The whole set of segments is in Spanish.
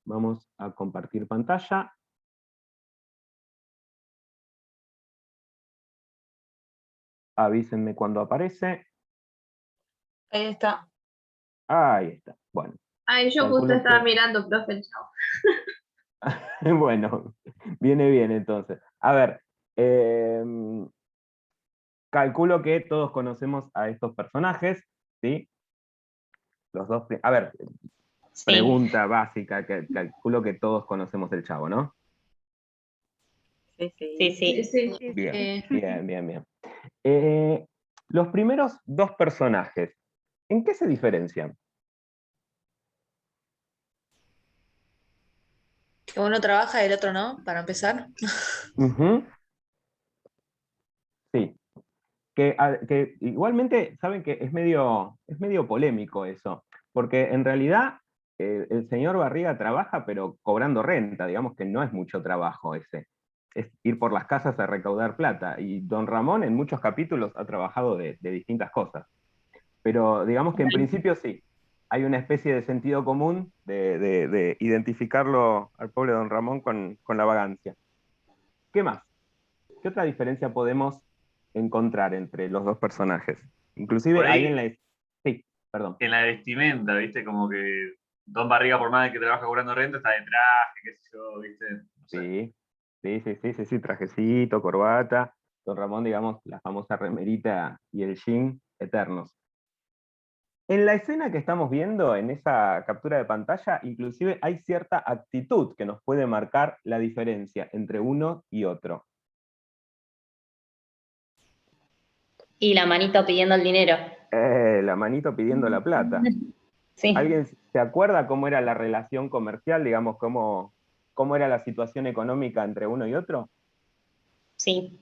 Vamos a compartir pantalla. Avísenme cuando aparece. Ahí está. Ahí está. Bueno. Ay, yo justo estaba mirando, profe, chao. Bueno, viene bien entonces. A ver, calculo que todos conocemos a estos personajes, ¿sí? Los dos. A ver, Sí. pregunta básica, que calculo que todos conocemos el Chavo, ¿no? Sí. Bien. Los primeros dos personajes, ¿en qué se diferencian? Que uno trabaja y el otro no, para empezar. Ujú. Sí. Que igualmente, saben que es medio polémico eso, porque en realidad el señor Barriga trabaja, pero cobrando renta, digamos que no es mucho trabajo ese. Es ir por las casas a recaudar plata. Y don Ramón en muchos capítulos ha trabajado de distintas cosas. Pero digamos que en principio sí, hay una especie de sentido común de identificarlo al pobre don Ramón con la vagancia. ¿Qué más? ¿Qué otra diferencia podemos encontrar entre los dos personajes? Inclusive Por ahí ahí, en la... Sí, perdón. en la vestimenta, ¿viste? Como que Don Barriga, por más de que trabaja cobrando renta, está de traje, qué sé yo, ¿viste? No sé. Sí, trajecito, corbata. Don Ramón, digamos, la famosa remerita y el jean eternos. En la escena que estamos viendo, en esa captura de pantalla, inclusive hay cierta actitud que nos puede marcar la diferencia entre uno y otro. Y la manito pidiendo el dinero. La manito pidiendo la plata. Sí. ¿Alguien se acuerda cómo era la relación comercial, digamos, cómo era la situación económica entre uno y otro? Sí.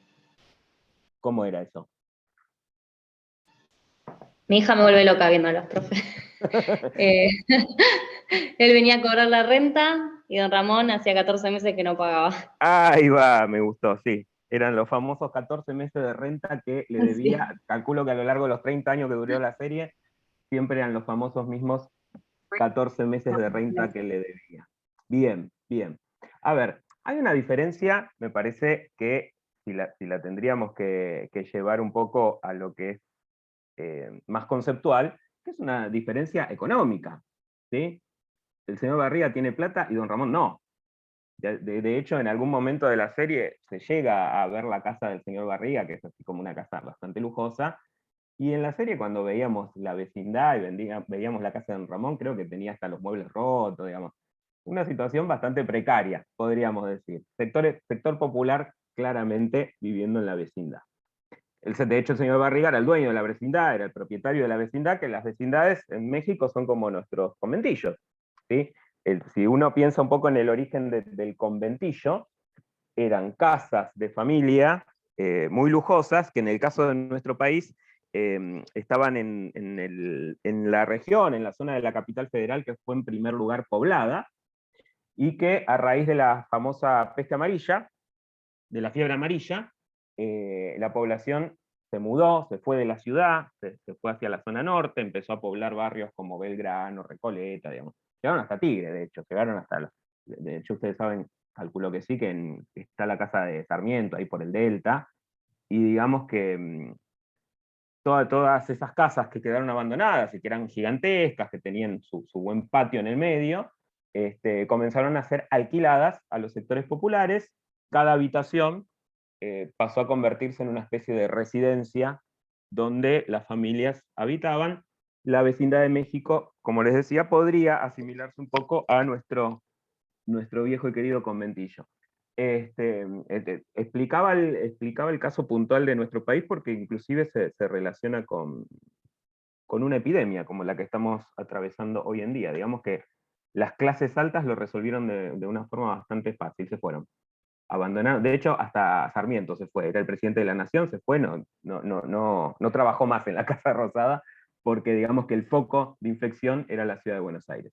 ¿Cómo era eso? Mi hija me vuelve loca viéndolos, profe. Él venía a cobrar la renta y don Ramón hacía 14 meses que no pagaba. Ahí va, me gustó, sí. Eran los famosos 14 meses de renta que le debía, Sí. calculo que a lo largo de los 30 años que duró la serie, siempre eran los famosos mismos 14 meses de renta que le debía. Bien. A ver, hay una diferencia, me parece que si la tendríamos que llevar un poco a lo que es más conceptual, que es una diferencia económica, ¿sí? El señor Barriga tiene plata y don Ramón no. De hecho, en algún momento de la serie se llega a ver la casa del señor Barriga, que es así como una casa bastante lujosa, y en la serie cuando veíamos la vecindad y veíamos la casa de don Ramón, creo que tenía hasta los muebles rotos, digamos. Una situación bastante precaria, podríamos decir. Sector popular claramente viviendo en la vecindad. De hecho, el señor Barriga era el dueño de la vecindad, era el propietario de la vecindad, que las vecindades en México son como nuestros conventillos, ¿sí? Si uno piensa un poco en el origen del conventillo, eran casas de familia muy lujosas, que en el caso de nuestro país estaban en la región, en la zona de la capital federal, que fue en primer lugar poblada, y que a raíz de la famosa peste amarilla, de la fiebre amarilla, la población se mudó, se fue de la ciudad, se fue hacia la zona norte, empezó a poblar barrios como Belgrano, Recoleta, digamos. Llegaron hasta Tigre, de hecho, de hecho ustedes saben, calculo que sí, que está la casa de Sarmiento ahí por el Delta, y digamos que todas esas casas que quedaron abandonadas y que eran gigantescas, que tenían su buen patio en el medio, comenzaron a ser alquiladas a los sectores populares. Cada habitación pasó a convertirse en una especie de residencia donde las familias habitaban. La vecindad de México, como les decía, podría asimilarse un poco a nuestro viejo y querido conventillo. Explicaba el caso puntual de nuestro país porque inclusive se relaciona con una epidemia como la que estamos atravesando hoy en día. Digamos que las clases altas lo resolvieron de una forma bastante fácil, se fueron. Abandonaron, de hecho, hasta Sarmiento se fue, era el presidente de la nación, se fue, no trabajó más en la Casa Rosada, porque digamos que el foco de infección era la ciudad de Buenos Aires.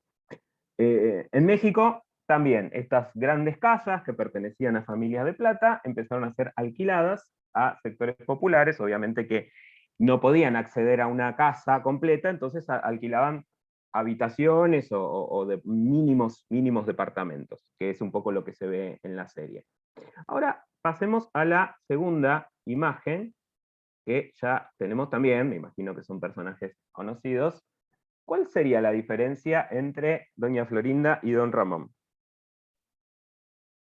En México también estas grandes casas que pertenecían a familias de plata empezaron a ser alquiladas a sectores populares, obviamente que no podían acceder a una casa completa, entonces alquilaban habitaciones o de mínimos departamentos, que es un poco lo que se ve en la serie. Ahora pasemos a la segunda imagen, que ya tenemos también, me imagino que son personajes conocidos. ¿Cuál sería la diferencia entre doña Florinda y don Ramón?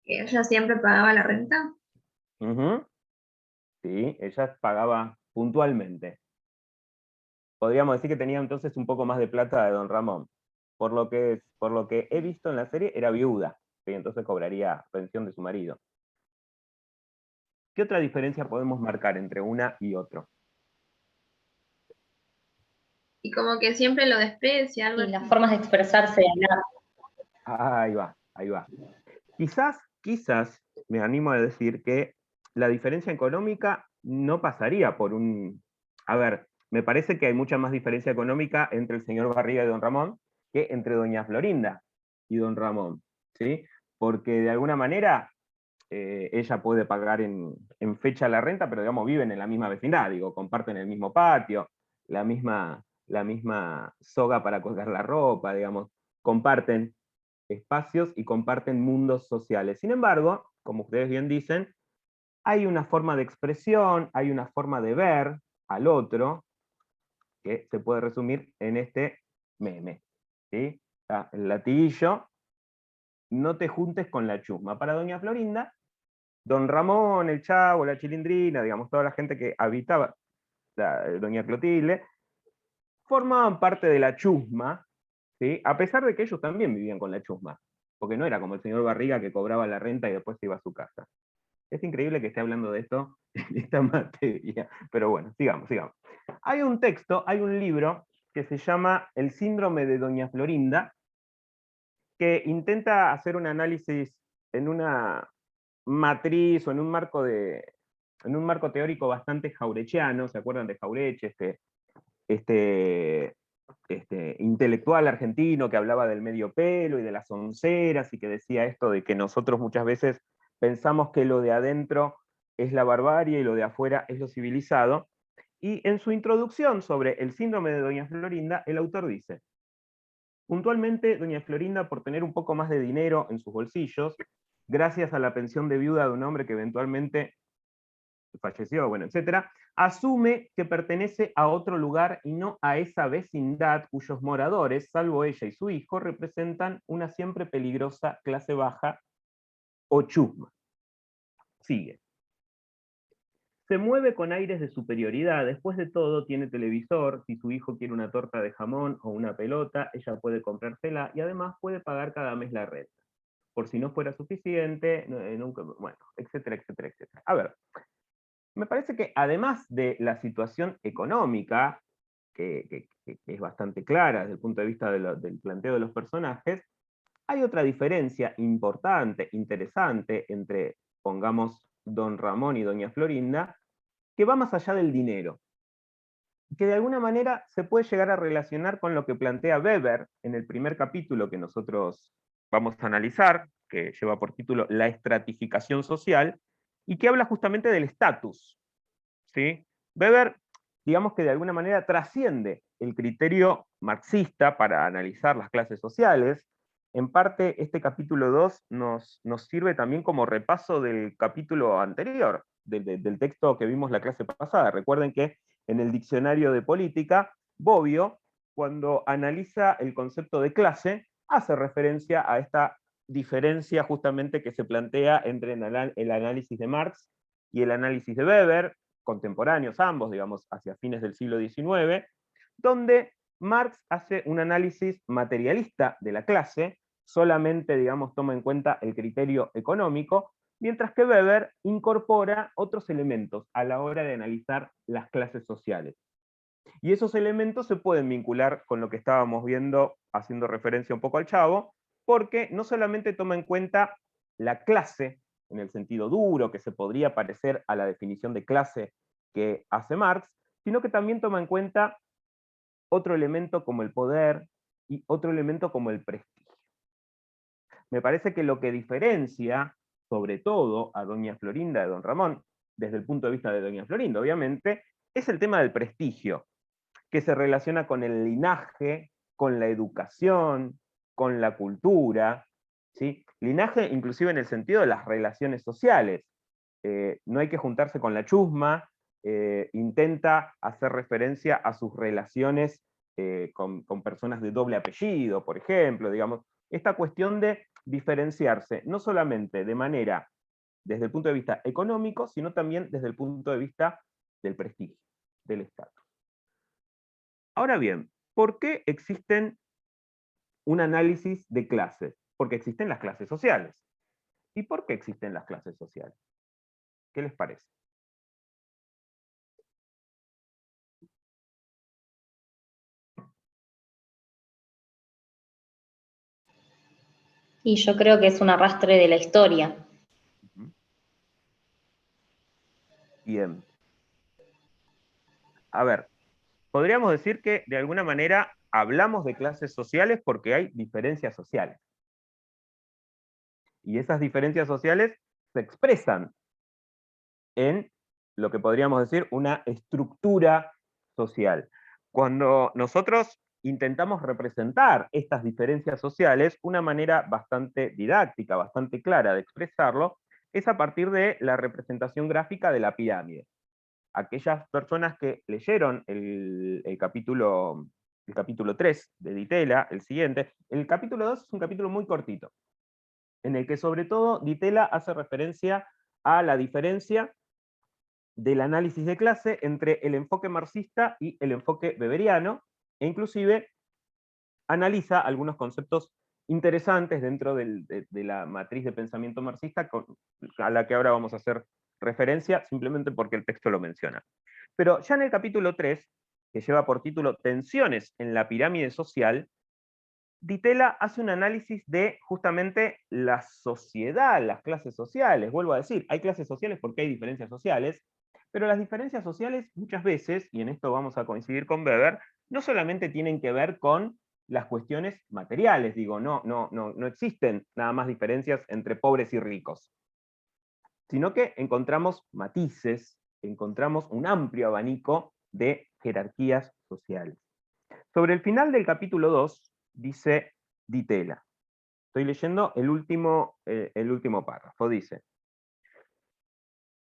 Que ella siempre pagaba la renta. Ujú. Sí, ella pagaba puntualmente. Podríamos decir que tenía entonces un poco más de plata de don Ramón. Por lo que he visto en la serie, era viuda, ¿sí? Entonces cobraría pensión de su marido. ¿Qué otra diferencia podemos marcar entre una y otro? Y como que siempre lo desprecia, algo Y así. las formas de expresarse, de hablar. Ahí va, ahí va. Quizás me animo a decir que la diferencia económica no pasaría por un... A ver, me parece que hay mucha más diferencia económica entre el señor Barriga y don Ramón que entre doña Florinda y don Ramón, ¿sí? Porque de alguna manera ella puede pagar en fecha la renta, pero digamos viven en la misma vecindad, digo, comparten el mismo patio, la misma soga para colgar la ropa, digamos, comparten espacios y comparten mundos sociales. Sin embargo, como ustedes bien dicen, hay una forma de expresión, hay una forma de ver al otro que se puede resumir en este meme. ¿Sí? El latiguillo, no te juntes con la chusma. Para doña Florinda, don Ramón, el Chavo, la Chilindrina, digamos, toda la gente que habitaba doña Clotilde, formaban parte de la chusma, ¿sí? A pesar de que ellos también vivían con la chusma, porque no era como el señor Barriga que cobraba la renta y después se iba a su casa. Es increíble que esté hablando de esto en esta materia, pero bueno, sigamos. Hay un texto, hay un libro que se llama El síndrome de doña Florinda, que intenta hacer un análisis en una matriz o en un marco teórico bastante jaurechiano. ¿Se acuerdan de Jaureche, este intelectual argentino que hablaba del medio pelo y de las onceras y que decía esto de que nosotros muchas veces pensamos que lo de adentro es la barbarie y lo de afuera es lo civilizado? Y en su introducción sobre el síndrome de doña Florinda, el autor dice: puntualmente, doña Florinda, por tener un poco más de dinero en sus bolsillos, gracias a la pensión de viuda de un hombre que eventualmente falleció, bueno, etcétera, asume que pertenece a otro lugar y no a esa vecindad cuyos moradores, salvo ella y su hijo, representan una siempre peligrosa clase baja o chusma. Sigue. Se mueve con aires de superioridad, después de todo tiene televisor, si su hijo quiere una torta de jamón o una pelota, ella puede comprársela y además puede pagar cada mes la renta. Por si no fuera suficiente, nunca, bueno, etcétera, etcétera, etcétera. A ver, me parece que además de la situación económica, que es bastante clara desde el punto de vista del planteo de los personajes, hay otra diferencia importante, interesante, entre, pongamos, don Ramón y doña Florinda, que va más allá del dinero, que de alguna manera se puede llegar a relacionar con lo que plantea Weber en el primer capítulo que nosotros vamos a analizar, que lleva por título La estratificación social, y que habla justamente del estatus. ¿Sí? Weber, digamos que de alguna manera trasciende el criterio marxista para analizar las clases sociales. En parte, este capítulo 2 nos sirve también como repaso del capítulo anterior, del texto que vimos la clase pasada. Recuerden que en el diccionario de política, Bobbio, cuando analiza el concepto de clase, hace referencia a esta diferencia justamente que se plantea entre el análisis de Marx y el análisis de Weber, contemporáneos ambos, digamos, hacia fines del siglo XIX, donde Marx hace un análisis materialista de la clase, solamente, digamos, toma en cuenta el criterio económico, mientras que Weber incorpora otros elementos a la hora de analizar las clases sociales. Y esos elementos se pueden vincular con lo que estábamos viendo, haciendo referencia un poco al Chavo, porque no solamente toma en cuenta la clase, en el sentido duro, que se podría parecer a la definición de clase que hace Marx, sino que también toma en cuenta otro elemento como el poder y otro elemento como el prestigio. Me parece que lo que diferencia, sobre todo, a doña Florinda de don Ramón, desde el punto de vista de doña Florinda, obviamente, es el tema del prestigio, que se relaciona con el linaje, con la educación, con la cultura, ¿sí? Linaje inclusive en el sentido de las relaciones sociales. No hay que juntarse con la chusma, intenta hacer referencia a sus relaciones con personas de doble apellido, por ejemplo, digamos, esta cuestión de diferenciarse, no solamente de manera desde el punto de vista económico, sino también desde el punto de vista del prestigio, del estatus. Ahora bien, ¿por qué existen un análisis de clases? Porque existen las clases sociales. ¿Y por qué existen las clases sociales? ¿Qué les parece? Y yo creo que es un arrastre de la historia. Bien. A ver, podríamos decir que de alguna manera hablamos de clases sociales porque hay diferencias sociales. Y esas diferencias sociales se expresan en lo que podríamos decir una estructura social. Cuando nosotros intentamos representar estas diferencias sociales, una manera bastante didáctica, bastante clara de expresarlo, es a partir de la representación gráfica de la pirámide. Aquellas personas que leyeron el capítulo 3 de Di Tella, el siguiente, el capítulo 2 es un capítulo muy cortito, en el que sobre todo Di Tella hace referencia a la diferencia del análisis de clase entre el enfoque marxista y el enfoque weberiano, e inclusive analiza algunos conceptos interesantes dentro de la matriz de pensamiento marxista, a la que ahora vamos a hacer referencia, simplemente porque el texto lo menciona. Pero ya en el capítulo 3, que lleva por título Tensiones en la pirámide social, Di Tella hace un análisis de justamente la sociedad, las clases sociales. Vuelvo a decir, hay clases sociales porque hay diferencias sociales, pero las diferencias sociales muchas veces, y en esto vamos a coincidir con Weber, no solamente tienen que ver con las cuestiones materiales, digo, no existen nada más diferencias entre pobres y ricos, sino que encontramos matices, encontramos un amplio abanico de jerarquías sociales. Sobre el final del capítulo 2, dice Di Tella, estoy leyendo el último párrafo, dice: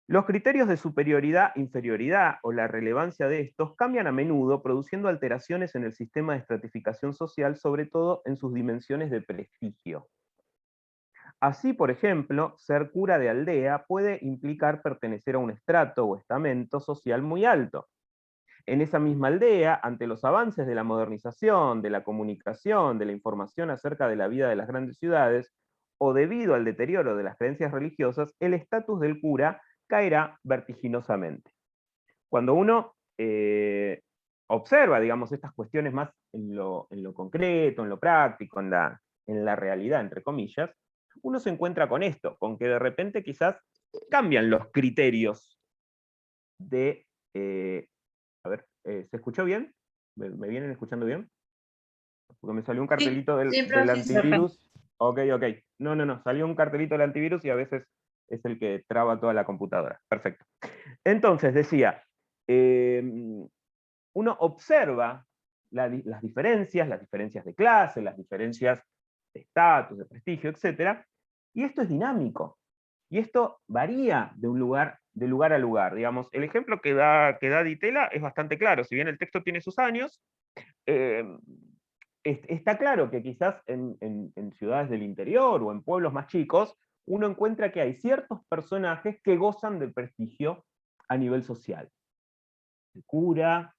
los criterios de superioridad, inferioridad o la relevancia de estos cambian a menudo, produciendo alteraciones en el sistema de estratificación social, sobre todo en sus dimensiones de prestigio. Así, por ejemplo, ser cura de aldea puede implicar pertenecer a un estrato o estamento social muy alto. En esa misma aldea, ante los avances de la modernización, de la comunicación, de la información acerca de la vida de las grandes ciudades, o debido al deterioro de las creencias religiosas, el estatus del cura caerá vertiginosamente. Cuando uno observa, digamos, estas cuestiones más en lo concreto, en lo práctico, en la realidad, entre comillas, uno se encuentra con esto, con que de repente quizás cambian los criterios de... a ver, ¿se escuchó bien? ¿Me vienen escuchando bien? Porque me salió un cartelito del profe. antivirus. Ok. No, salió un cartelito del antivirus y a veces es el que traba toda la computadora. Perfecto. Entonces, decía, uno observa las diferencias de clase, las diferencias de estatus, de prestigio, etc. Y esto es dinámico. Y esto varía de lugar a lugar. Digamos, el ejemplo que da Di Tella es bastante claro. Si bien el texto tiene sus años, está claro que quizás en ciudades del interior o en pueblos más chicos, uno encuentra que hay ciertos personajes que gozan de prestigio a nivel social. El cura,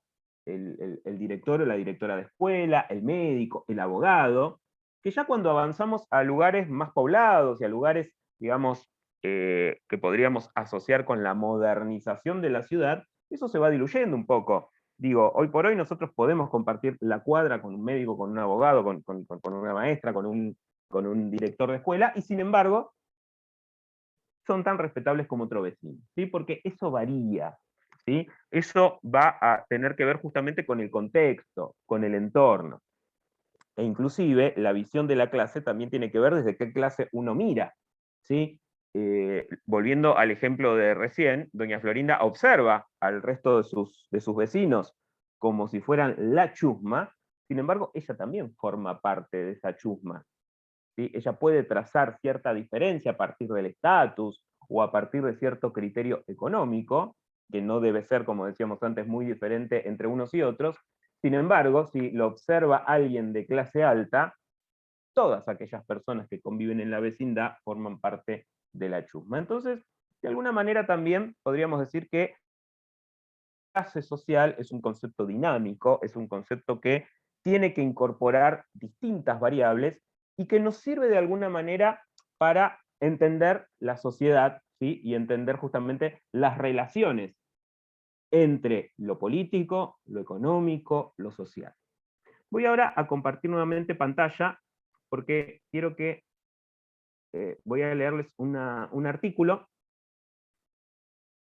el director o la directora de escuela, el médico, el abogado, que ya cuando avanzamos a lugares más poblados y a lugares, digamos, que podríamos asociar con la modernización de la ciudad, eso se va diluyendo un poco. Digo, hoy por hoy nosotros podemos compartir la cuadra con un médico, con un abogado, con una maestra, con un director de escuela, y sin embargo, son tan respetables como otro vecino, ¿sí? Porque eso varía, ¿sí? Eso va a tener que ver justamente con el contexto, con el entorno. E inclusive la visión de la clase también tiene que ver desde qué clase uno mira, ¿sí? Volviendo al ejemplo de recién, doña Florinda observa al resto de sus vecinos como si fueran la chusma, Sin embargo, ella también forma parte de esa chusma, ¿sí? Ella puede trazar cierta diferencia a partir del estatus o a partir de cierto criterio económico, que no debe ser, como decíamos antes, muy diferente entre unos y otros. Sin embargo, si lo observa alguien de clase alta, todas aquellas personas que conviven en la vecindad forman parte de la chusma. Entonces, de alguna manera también podríamos decir que clase social es un concepto dinámico, es un concepto que tiene que incorporar distintas variables y que nos sirve de alguna manera para entender la sociedad, ¿sí? Y entender justamente las relaciones entre lo político, lo económico, lo social. Voy ahora a compartir nuevamente pantalla porque quiero que voy a leerles un artículo,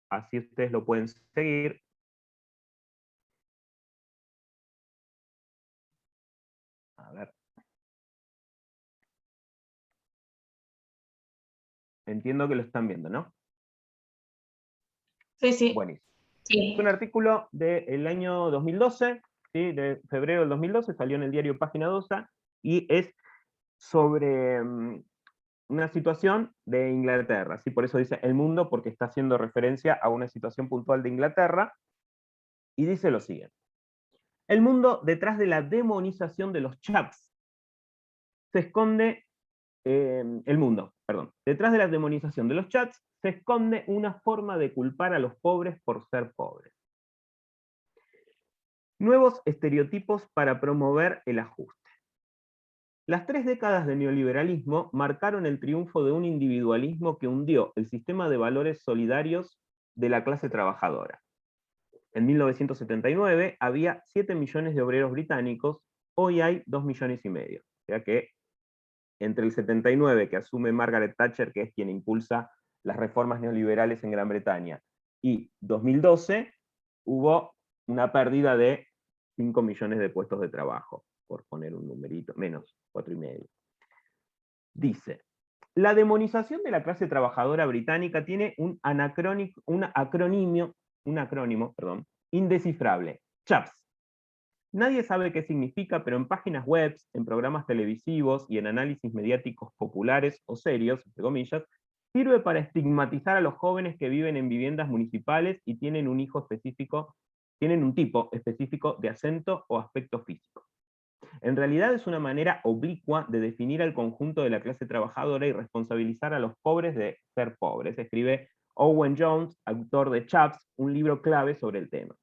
así ustedes lo pueden seguir. A ver. Entiendo que lo están viendo, ¿no? Sí, sí. Buenísimo. Sí. Es un artículo del año 2012, ¿sí? De febrero del 2012, salió en el diario Página 12, y es sobre una situación de Inglaterra, ¿sí? Por eso dice El Mundo, porque está haciendo referencia a una situación puntual de Inglaterra, y dice lo siguiente. El mundo detrás de la demonización de los chaps se esconde, el mundo, perdón, detrás de la demonización de los chats se esconde una forma de culpar a los pobres por ser pobres. Nuevos estereotipos para promover el ajuste. Las 3 décadas de neoliberalismo marcaron el triunfo de un individualismo que hundió el sistema de valores solidarios de la clase trabajadora. En 1979 había 7 millones de obreros británicos, hoy hay 2,5 millones. O sea que entre el 79, que asume Margaret Thatcher, que es quien impulsa las reformas neoliberales en Gran Bretaña, y 2012, hubo una pérdida de 5 millones de puestos de trabajo, por poner un numerito, menos 4,5. Dice, la demonización de la clase trabajadora británica tiene un acrónimo, indescifrable, CHAPS. Nadie sabe qué significa, pero en páginas web, en programas televisivos y en análisis mediáticos populares o serios, entre comillas, sirve para estigmatizar a los jóvenes que viven en viviendas municipales y tienen un tipo específico de acento o aspecto físico. En realidad es una manera oblicua de definir al conjunto de la clase trabajadora y responsabilizar a los pobres de ser pobres, escribe Owen Jones, autor de Chaps, un libro clave sobre el tema.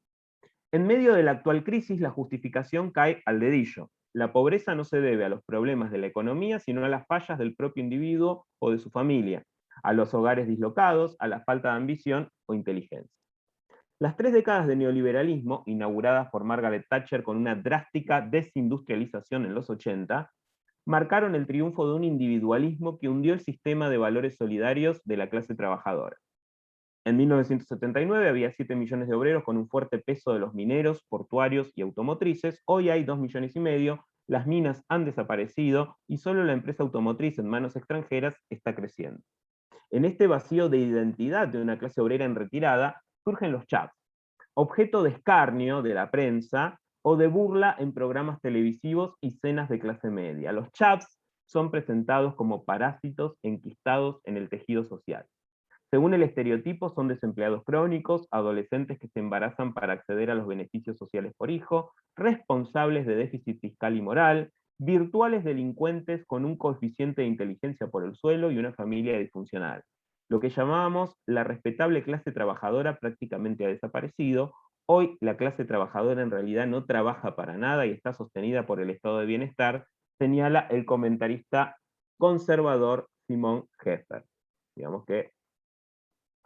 En medio de la actual crisis, la justificación cae al dedillo. La pobreza no se debe a los problemas de la economía, sino a las fallas del propio individuo o de su familia, a los hogares dislocados, a la falta de ambición o inteligencia. Las 3 décadas de neoliberalismo, inauguradas por Margaret Thatcher con una drástica desindustrialización en los 80, marcaron el triunfo de un individualismo que hundió el sistema de valores solidarios de la clase trabajadora. En 1979 había 7 millones de obreros con un fuerte peso de los mineros, portuarios y automotrices. Hoy hay 2,5 millones, las minas han desaparecido y solo la empresa automotriz en manos extranjeras está creciendo. En este vacío de identidad de una clase obrera en retirada, surgen los chaps, objeto de escarnio de la prensa o de burla en programas televisivos y cenas de clase media. Los chaps son presentados como parásitos enquistados en el tejido social. Según el estereotipo, son desempleados crónicos, adolescentes que se embarazan para acceder a los beneficios sociales por hijo, responsables de déficit fiscal y moral, virtuales delincuentes con un coeficiente de inteligencia por el suelo y una familia disfuncional. Lo que llamábamos la respetable clase trabajadora prácticamente ha desaparecido. Hoy la clase trabajadora en realidad no trabaja para nada y está sostenida por el estado de bienestar, señala el comentarista conservador Simon Heffer. Digamos que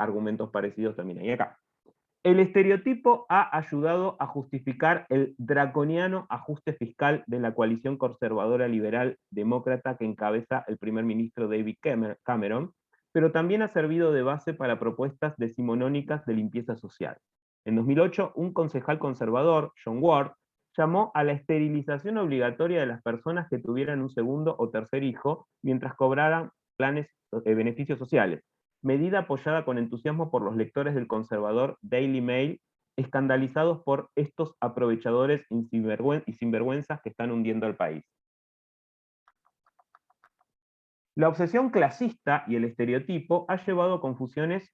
argumentos parecidos también hay acá. El estereotipo ha ayudado a justificar el draconiano ajuste fiscal de la coalición conservadora liberal demócrata que encabeza el primer ministro David Cameron, pero también ha servido de base para propuestas decimonónicas de limpieza social. En 2008, un concejal conservador, John Ward, llamó a la esterilización obligatoria de las personas que tuvieran un segundo o tercer hijo mientras cobraran beneficios sociales, medida apoyada con entusiasmo por los lectores del conservador Daily Mail escandalizados por estos aprovechadores y sinvergüenzas que están hundiendo al país. La obsesión clasista y el estereotipo ha llevado a confusiones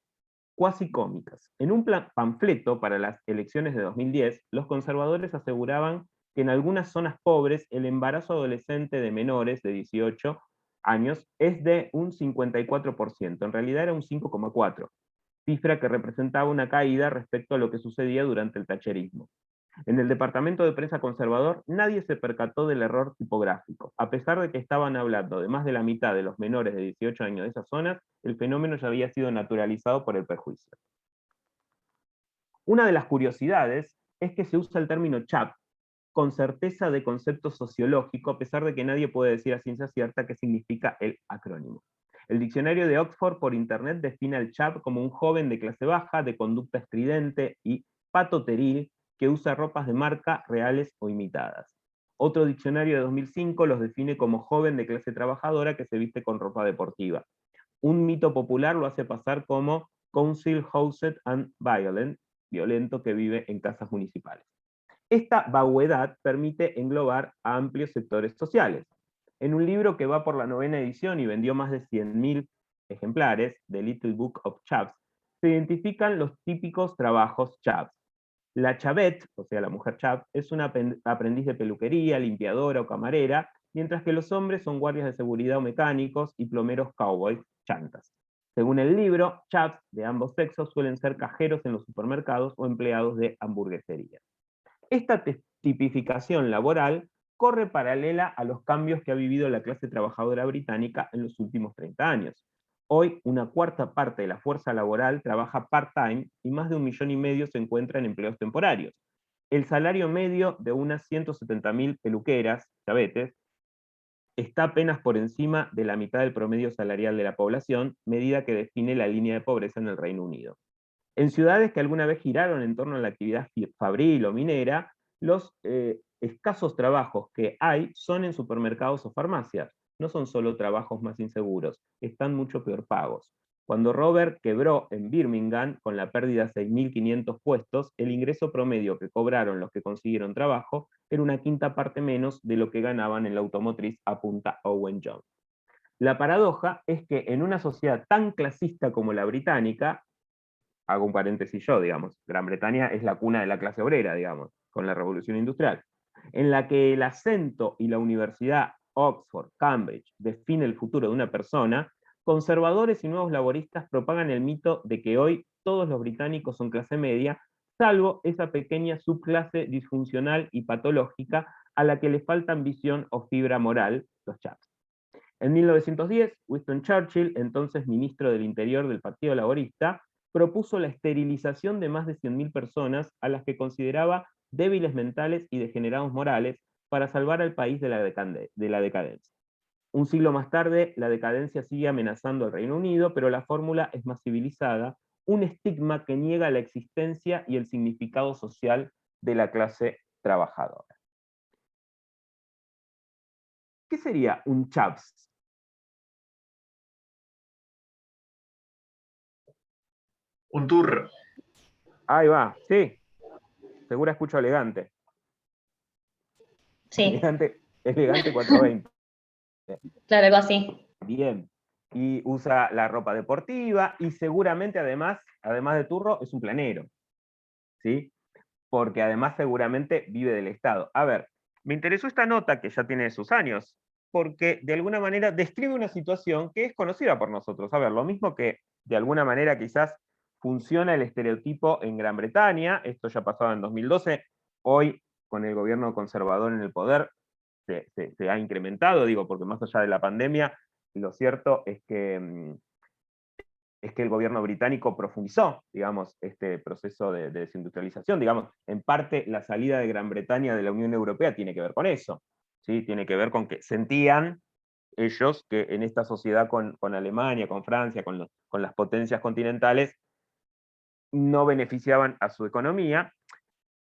cuasi cómicas. En un panfleto para las elecciones de 2010, los conservadores aseguraban que en algunas zonas pobres el embarazo adolescente de menores de 18 años es de un 54%, en realidad era un 5,4%, cifra que representaba una caída respecto a lo que sucedía durante el thatcherismo. En el departamento de prensa conservador nadie se percató del error tipográfico. A pesar de que estaban hablando de más de la mitad de los menores de 18 años de esas zonas, el fenómeno ya había sido naturalizado por el perjuicio. Una de las curiosidades es que se usa el término CHAP con certeza de concepto sociológico, a pesar de que nadie puede decir a ciencia cierta qué significa el acrónimo. El diccionario de Oxford por internet define al CHAP como un joven de clase baja, de conducta estridente y patoteril, que usa ropas de marca reales o imitadas. Otro diccionario de 2005 los define como joven de clase trabajadora que se viste con ropa deportiva. Un mito popular lo hace pasar como council housed and violent, violento que vive en casas municipales. Esta vaguedad permite englobar a amplios sectores sociales. En un libro que va por la 9ª edición y vendió más de 100.000 ejemplares, The Little Book of Chaps, se identifican los típicos trabajos chaps. La chavette, o sea, la mujer chap, es una aprendiz de peluquería, limpiadora o camarera, mientras que los hombres son guardias de seguridad o mecánicos y plomeros cowboys, chantas. Según el libro, chaps de ambos sexos suelen ser cajeros en los supermercados o empleados de hamburgueserías. Esta tipificación laboral corre paralela a los cambios que ha vivido la clase trabajadora británica en los últimos 30 años. Hoy, una cuarta parte de la fuerza laboral trabaja part-time y más de 1,5 millones se encuentra en empleos temporarios. El salario medio de unas 170.000 peluqueras, chavetes, está apenas por encima de la mitad del promedio salarial de la población, medida que define la línea de pobreza en el Reino Unido. En ciudades que alguna vez giraron en torno a la actividad fabril o minera, los escasos trabajos que hay son en supermercados o farmacias. No son solo trabajos más inseguros, están mucho peor pagos. Cuando Robert quebró en Birmingham con la pérdida de 6.500 puestos, el ingreso promedio que cobraron los que consiguieron trabajo era una quinta parte menos de lo que ganaban en la automotriz, apunta Owen Jones. La paradoja es que en una sociedad tan clasista como la británica, hago un paréntesis yo, digamos, Gran Bretaña es la cuna de la clase obrera, digamos, con la revolución industrial, en la que el acento y la universidad Oxford, Cambridge, define el futuro de una persona, conservadores y nuevos laboristas propagan el mito de que hoy todos los británicos son clase media, salvo esa pequeña subclase disfuncional y patológica a la que le falta ambición o fibra moral, los chaps. En 1910, Winston Churchill, entonces ministro del Interior del Partido Laborista, propuso la esterilización de más de 100.000 personas a las que consideraba débiles mentales y degenerados morales para salvar al país de la decadencia. Un siglo más tarde, la decadencia sigue amenazando al Reino Unido, pero la fórmula es más civilizada, un estigma que niega la existencia y el significado social de la clase trabajadora. ¿Qué sería un chaps? Un turro. Ahí va, sí. Segura escucho elegante. Sí, Elegante 420. claro, algo así. Bien. Y usa la ropa deportiva y seguramente además de turro, es un planero. ¿Sí? Porque además seguramente vive del Estado. A ver, me interesó esta nota que ya tiene sus años, porque de alguna manera describe una situación que es conocida por nosotros. A ver, lo mismo que de alguna manera quizás funciona el estereotipo en Gran Bretaña, esto ya pasaba en 2012, hoy con el gobierno conservador en el poder se ha incrementado, digo, porque más allá de la pandemia, lo cierto es que el gobierno británico profundizó, digamos, este proceso de desindustrialización. Digamos, en parte la salida de Gran Bretaña de la Unión Europea tiene que ver con eso, ¿sí? Tiene que ver con que sentían ellos que en esta sociedad con Alemania, con Francia, con las potencias continentales, no beneficiaban a su economía,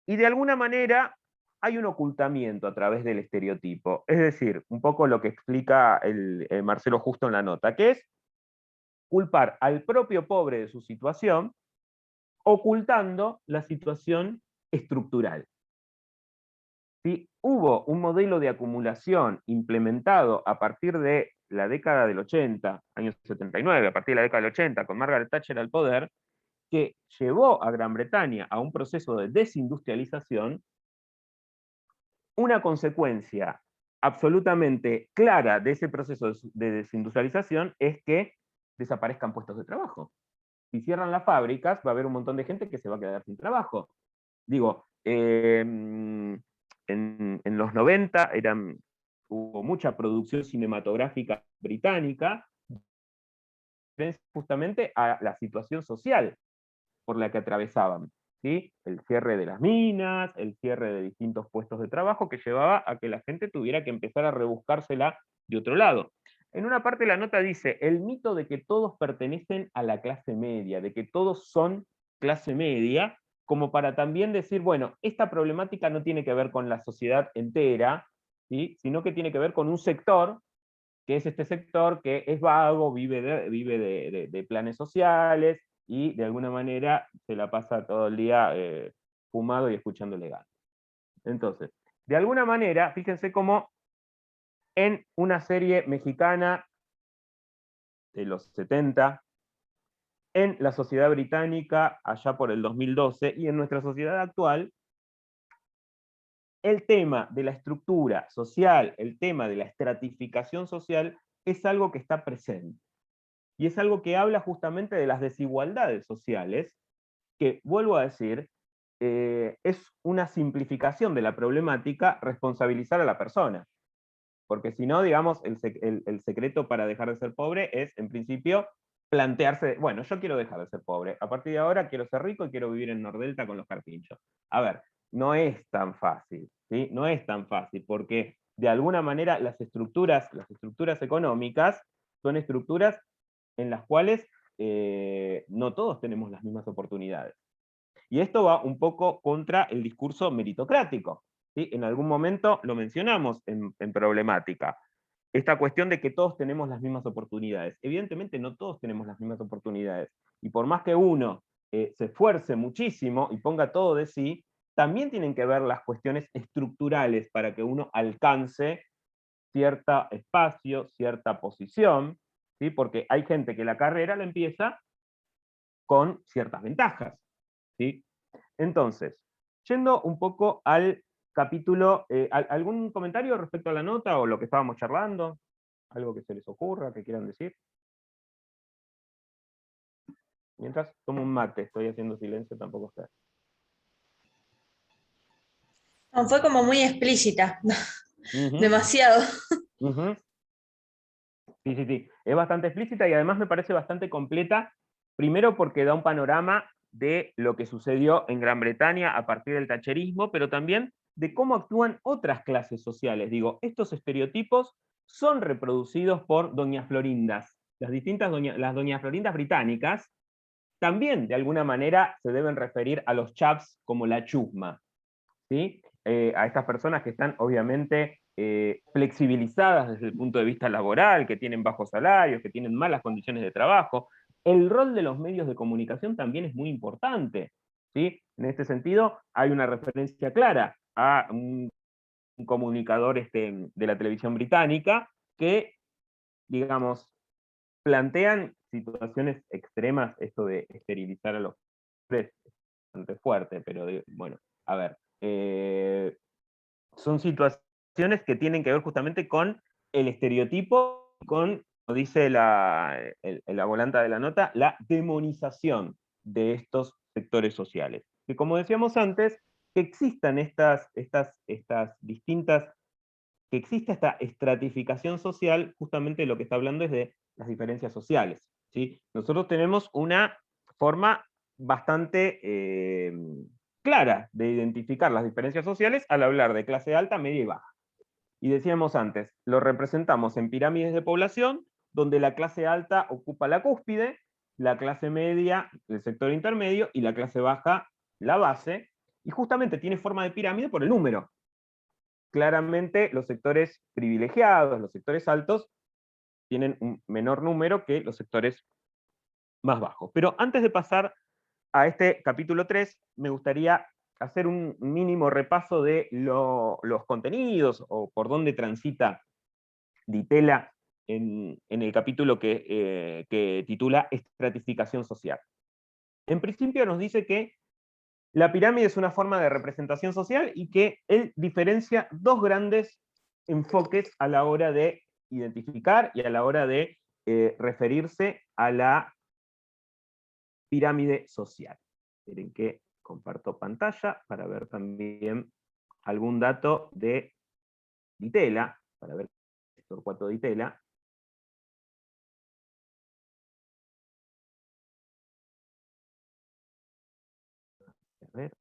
y de alguna manera hay un ocultamiento a través del estereotipo. Es decir, un poco lo que explica el Marcelo Justo en la nota, que es culpar al propio pobre de su situación ocultando la situación estructural. ¿Sí? Hubo un modelo de acumulación implementado a partir de la década del 80, años 79, a partir de la década del 80, con Margaret Thatcher al poder, que llevó a Gran Bretaña a un proceso de desindustrialización. Una consecuencia absolutamente clara de ese proceso de desindustrialización es que desaparezcan puestos de trabajo. Si cierran las fábricas, va a haber un montón de gente que se va a quedar sin trabajo. Digo, en los 90 hubo mucha producción cinematográfica británica, justamente a la situación social por la que atravesaban. ¿Sí? El cierre de las minas, el cierre de distintos puestos de trabajo que llevaba a que la gente tuviera que empezar a rebuscársela de otro lado. En una parte de la nota dice, el mito de que todos pertenecen a la clase media, de que todos son clase media, como para también decir, bueno, esta problemática no tiene que ver con la sociedad entera, ¿sí? Sino que tiene que ver con un sector, que es este sector que es vago, vive de planes sociales, y de alguna manera se la pasa todo el día fumado y escuchando legal. Entonces, de alguna manera, fíjense cómo en una serie mexicana de los 70, en la sociedad británica allá por el 2012, y en nuestra sociedad actual, el tema de la estructura social, el tema de la estratificación social, es algo que está presente. Y es algo que habla justamente de las desigualdades sociales, que, vuelvo a decir, es una simplificación de la problemática responsabilizar a la persona. Porque si no, digamos, el secreto para dejar de ser pobre es, en principio, plantearse, bueno, yo quiero dejar de ser pobre, a partir de ahora quiero ser rico y quiero vivir en Nordelta con los carpinchos. A ver, no es tan fácil, ¿sí? No es tan fácil, porque de alguna manera las estructuras económicas son estructuras en las cuales no todos tenemos las mismas oportunidades. Y esto va un poco contra el discurso meritocrático, ¿sí? En algún momento lo mencionamos en problemática. Esta cuestión de que todos tenemos las mismas oportunidades. Evidentemente no todos tenemos las mismas oportunidades. Y por más que uno se esfuerce muchísimo y ponga todo de sí, también tienen que ver las cuestiones estructurales para que uno alcance cierto espacio, cierta posición, ¿sí? Porque hay gente que la carrera la empieza con ciertas ventajas, ¿sí? Entonces, yendo un poco al capítulo, ¿algún comentario respecto a la nota o lo que estábamos charlando? ¿Algo que se les ocurra, que quieran decir? Mientras tomo un mate, estoy haciendo silencio, tampoco está. No, fue como muy explícita, Ujú, demasiado. ujú. Sí, sí, sí. Es bastante explícita y además me parece bastante completa, primero porque da un panorama de lo que sucedió en Gran Bretaña a partir del tacherismo, pero también de cómo actúan otras clases sociales. Digo, estos estereotipos son reproducidos por doñas Florindas. Las doñas Florindas británicas también de alguna manera se deben referir a los chaps como la chusma, ¿sí? A estas personas que están obviamente flexibilizadas desde el punto de vista laboral, que tienen bajos salarios, que tienen malas condiciones de trabajo. El rol de los medios de comunicación también es muy importante, ¿sí? En este sentido, hay una referencia clara a un comunicador de la televisión británica que, digamos, plantean situaciones extremas, esto de esterilizar a los hombres, es bastante fuerte, pero bueno, a ver, son situaciones que tienen que ver justamente con el estereotipo, con, como dice la volanta de la nota, la demonización de estos sectores sociales. Que como decíamos antes, que existan estas distintas, que exista esta estratificación social, justamente lo que está hablando es de las diferencias sociales, ¿sí? Nosotros tenemos una forma bastante clara de identificar las diferencias sociales al hablar de clase alta, media y baja. Y decíamos antes, lo representamos en pirámides de población, donde la clase alta ocupa la cúspide, la clase media el sector intermedio y la clase baja la base, y justamente tiene forma de pirámide por el número. Claramente los sectores privilegiados, los sectores altos, tienen un menor número que los sectores más bajos. Pero antes de pasar a este capítulo 3, me gustaría hacer un mínimo repaso de los contenidos, o por dónde transita Di Tella en el capítulo que titula Estratificación social. En principio nos dice que la pirámide es una forma de representación social y que él diferencia dos grandes enfoques a la hora de identificar y a la hora de referirse a la pirámide social. Miren que comparto pantalla para ver también algún dato de Di Tella, para ver Torcuato Di Tella. A ver.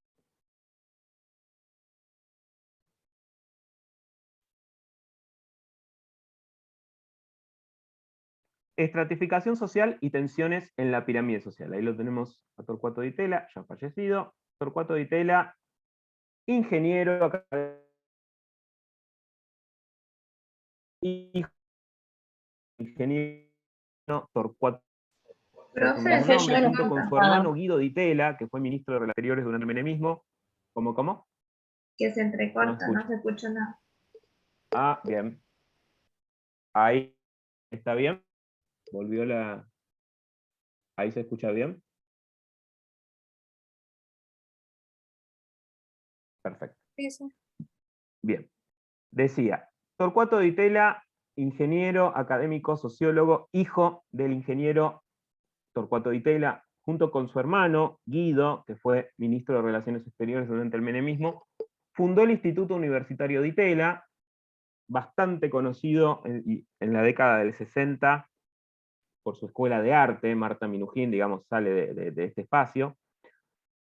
Estratificación social y tensiones en la pirámide social. Ahí lo tenemos a Torcuato Di Tella, ya fallecido. Torcuato Di Tella, ingeniero, ingeniero Torcuato, Profe, Profe, yo no. junto con su hermano Guido Di Tella, que fue ministro de Relaciones Exteriores durante el menemismo. ¿Cómo? que se entrecorta, No no escucho. se escucha nada. Ah, bien. Ahí está bien. Volvió la... Ahí se escucha bien. Perfecto. Sí, sí. Bien. Decía, Torcuato Di Tella, ingeniero, académico, sociólogo, hijo del ingeniero Torcuato Di Tella, junto con su hermano Guido, que fue ministro de Relaciones Exteriores durante el menemismo, fundó el Instituto Universitario Di Tella, bastante conocido en la década del 60 por su escuela de arte. Marta Minujín, digamos, sale de este espacio.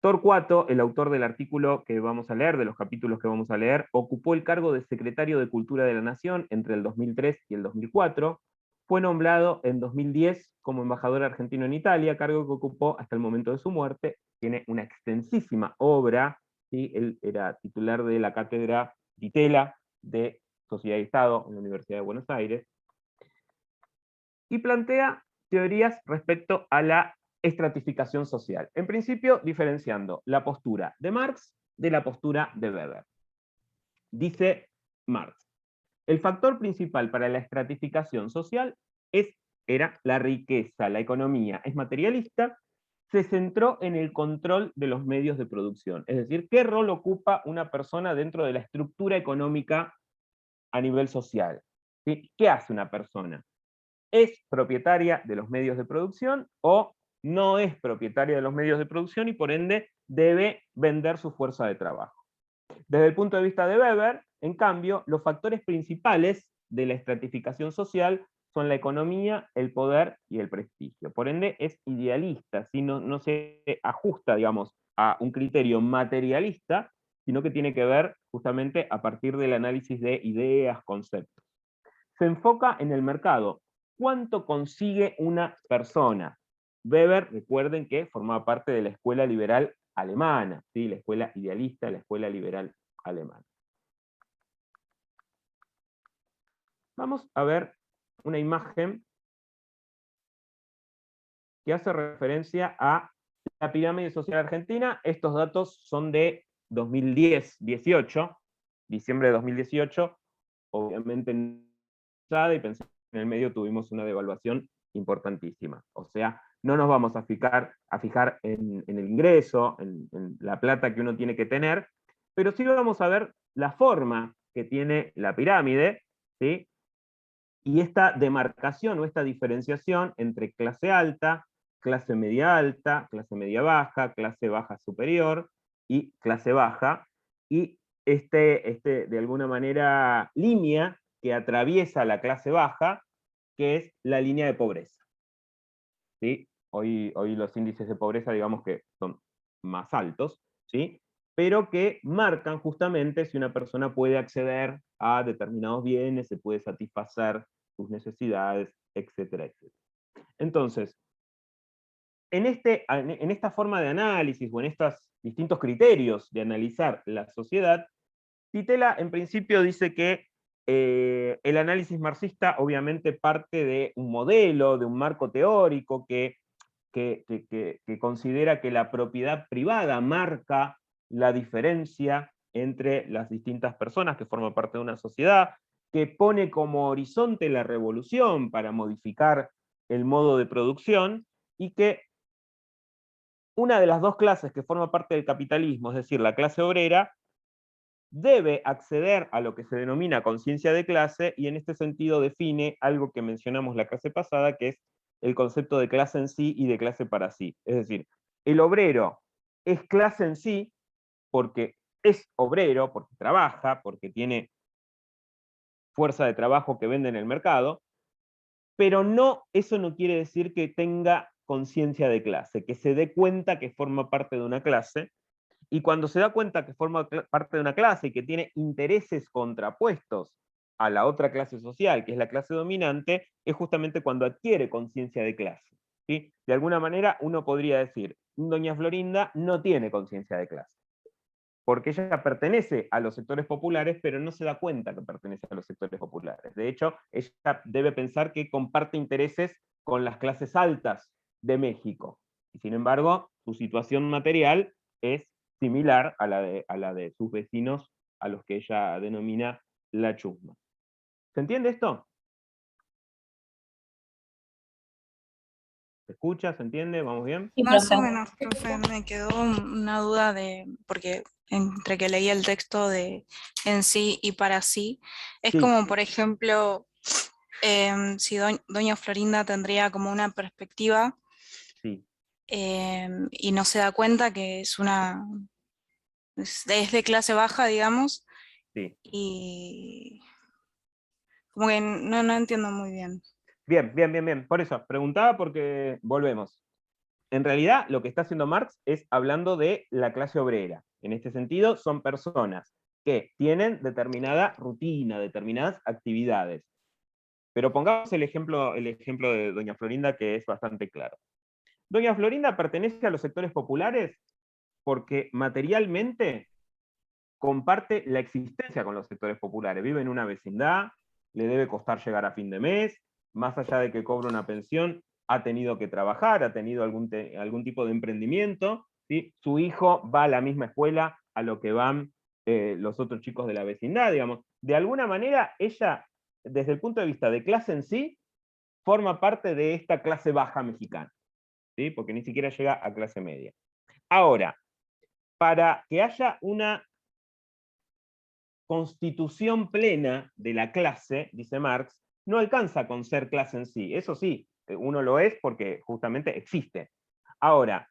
Torcuato, el autor del artículo que vamos a leer, de los capítulos que vamos a leer, ocupó el cargo de secretario de Cultura de la Nación entre el 2003 y el 2004. Fue nombrado en 2010 como embajador argentino en Italia, cargo que ocupó hasta el momento de su muerte. Tiene una extensísima obra, ¿sí? Él era titular de la cátedra Di Tella de Sociedad y Estado en la Universidad de Buenos Aires, y plantea teorías respecto a la estratificación social. En principio, diferenciando la postura de Marx de la postura de Weber. Dice Marx, el factor principal para la estratificación social era la riqueza. La economía es materialista, se centró en el control de los medios de producción. Es decir, ¿qué rol ocupa una persona dentro de la estructura económica a nivel social? ¿Sí? ¿Qué hace una persona? ¿Es propietaria de los medios de producción o no es propietaria de los medios de producción y por ende debe vender su fuerza de trabajo? Desde el punto de vista de Weber, en cambio, los factores principales de la estratificación social son la economía, el poder y el prestigio. Por ende, es idealista, ¿sí? No se ajusta, digamos, a un criterio materialista, sino que tiene que ver justamente a partir del análisis de ideas, conceptos. Se enfoca en el mercado. ¿Cuánto consigue una persona? Weber, recuerden que formaba parte de la escuela liberal alemana, ¿sí? La escuela idealista, la escuela liberal alemana. Vamos a ver una imagen que hace referencia a la pirámide social argentina. Estos datos son de 2010-18, diciembre de 2018, obviamente y pensé en el medio tuvimos una devaluación importantísima. O sea, no nos vamos a fijar en el ingreso, en la plata que uno tiene que tener, pero sí vamos a ver la forma que tiene la pirámide, ¿sí? Y esta demarcación o esta diferenciación entre clase alta, clase media baja, clase baja superior y clase baja, y de alguna manera línea que atraviesa la clase baja, que es la línea de pobreza. ¿Sí? Hoy los índices de pobreza, digamos que son más altos, ¿sí? Pero que marcan justamente si una persona puede acceder a determinados bienes, se puede satisfacer sus necesidades, etcétera, etcétera. Entonces, en esta forma de análisis, o en estos distintos criterios de analizar la sociedad, Di Tella en principio dice que el análisis marxista obviamente parte de un modelo, de un marco teórico que que considera que la propiedad privada marca la diferencia entre las distintas personas que forman parte de una sociedad, que pone como horizonte la revolución para modificar el modo de producción, y que una de las dos clases que forma parte del capitalismo, es decir, la clase obrera, debe acceder a lo que se denomina conciencia de clase, y en este sentido define algo que mencionamos la clase pasada, que es el concepto de clase en sí y de clase para sí. Es decir, el obrero es clase en sí porque es obrero, porque trabaja, porque tiene fuerza de trabajo que vende en el mercado, pero eso no quiere decir que tenga conciencia de clase, que se dé cuenta que forma parte de una clase, y cuando se da cuenta que forma parte de una clase y que tiene intereses contrapuestos a la otra clase social, que es la clase dominante, es justamente cuando adquiere conciencia de clase, ¿sí? De alguna manera uno podría decir, doña Florinda no tiene conciencia de clase, porque ella pertenece a los sectores populares, pero no se da cuenta que pertenece a los sectores populares. De hecho, ella debe pensar que comparte intereses con las clases altas de México, y sin embargo, su situación material es similar a la de sus vecinos, a los que ella denomina la chusma. ¿Se entiende esto? ¿Se escucha? ¿Se entiende? ¿Vamos bien? Sí, Más o profe. menos, profe, me quedó una duda porque entre que leí el texto de en sí y para sí, es Sí, como, por ejemplo, si doña Florinda tendría como una perspectiva sí. y no se da cuenta que es de clase baja, digamos, Sí. y como que no entiendo muy bien. Bien. Por eso, preguntaba porque volvemos. En realidad, lo que está haciendo Marx es hablando de la clase obrera. En este sentido, son personas que tienen determinada rutina, determinadas actividades. Pero pongamos el ejemplo de doña Florinda, que es bastante claro. Doña Florinda pertenece a los sectores populares porque materialmente comparte la existencia con los sectores populares. Vive en una vecindad, le debe costar llegar a fin de mes, más allá de que cobra una pensión, ha tenido que trabajar, ha tenido algún tipo de emprendimiento, ¿sí? Su hijo va a la misma escuela a lo que van los otros chicos de la vecindad, digamos. De alguna manera, ella, desde el punto de vista de clase en sí, forma parte de esta clase baja mexicana, ¿sí? Porque ni siquiera llega a clase media. Ahora, para que haya una constitución plena de la clase, dice Marx, no alcanza con ser clase en sí. Eso sí, uno lo es porque justamente existe. Ahora,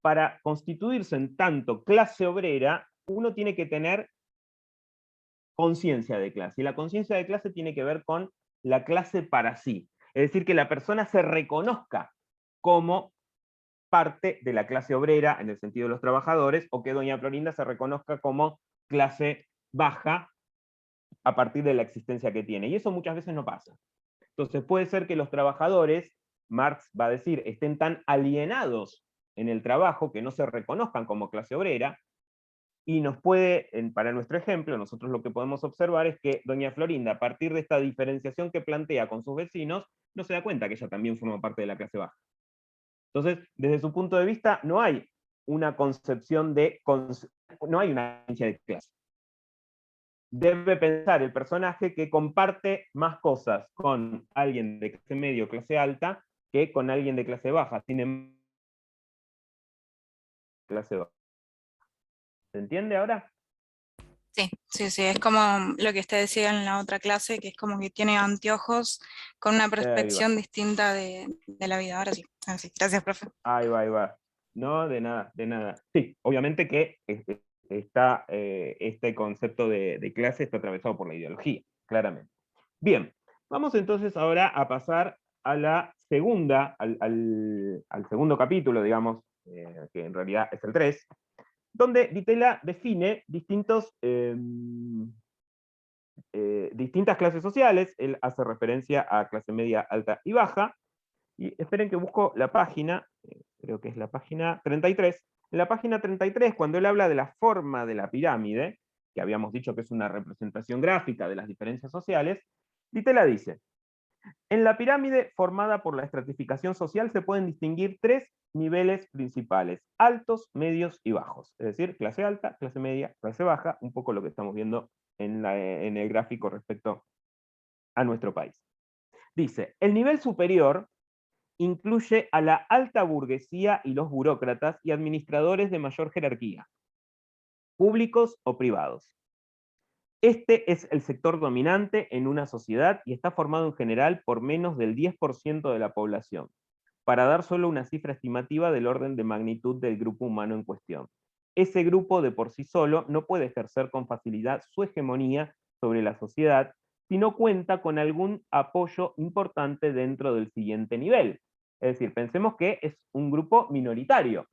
para constituirse en tanto clase obrera, uno tiene que tener conciencia de clase. Y la conciencia de clase tiene que ver con la clase para sí. Es decir, que la persona se reconozca como parte de la clase obrera, en el sentido de los trabajadores, o que doña Florinda se reconozca como clase baja a partir de la existencia que tiene. Y eso muchas veces no pasa. Entonces puede ser que los trabajadores, Marx va a decir, estén tan alienados en el trabajo que no se reconozcan como clase obrera, y nos puede, para nuestro ejemplo, nosotros lo que podemos observar es que doña Florinda, a partir de esta diferenciación que plantea con sus vecinos, no se da cuenta que ella también forma parte de la clase baja. Entonces, desde su punto de vista, no hay una concepción no hay una conciencia de clase. Debe pensar el personaje que comparte más cosas con alguien de clase medio o clase alta que con alguien de clase baja. Sin embargo, clase baja. ¿Se entiende ahora? Sí, es como lo que usted decía en la otra clase, que es como que tiene anteojos con una Ahí va. perspección distinta de la vida. Ahora sí, gracias, profe. Ahí va. No, de nada. Sí, obviamente que este concepto de clase está atravesado por la ideología, claramente. Bien, vamos entonces ahora a pasar a la segunda, al segundo capítulo, digamos, que en realidad es el 3, donde Ditela define distintas clases sociales. Él hace referencia a clase media, alta y baja. Y esperen que busco la página, creo que es la página 33. En la página 33, cuando él habla de la forma de la pirámide, que habíamos dicho que es una representación gráfica de las diferencias sociales, Ditela dice: En la pirámide formada por la estratificación social se pueden distinguir 3 niveles principales: altos, medios y bajos. Es decir, clase alta, clase media, clase baja, un poco lo que estamos viendo en el gráfico respecto a nuestro país. Dice, el nivel superior incluye a la alta burguesía y los burócratas y administradores de mayor jerarquía, públicos o privados. Este es el sector dominante en una sociedad y está formado en general por menos del 10% de la población, para dar solo una cifra estimativa del orden de magnitud del grupo humano en cuestión. Ese grupo de por sí solo no puede ejercer con facilidad su hegemonía sobre la sociedad si no cuenta con algún apoyo importante dentro del siguiente nivel. Es decir, pensemos que es un grupo minoritario,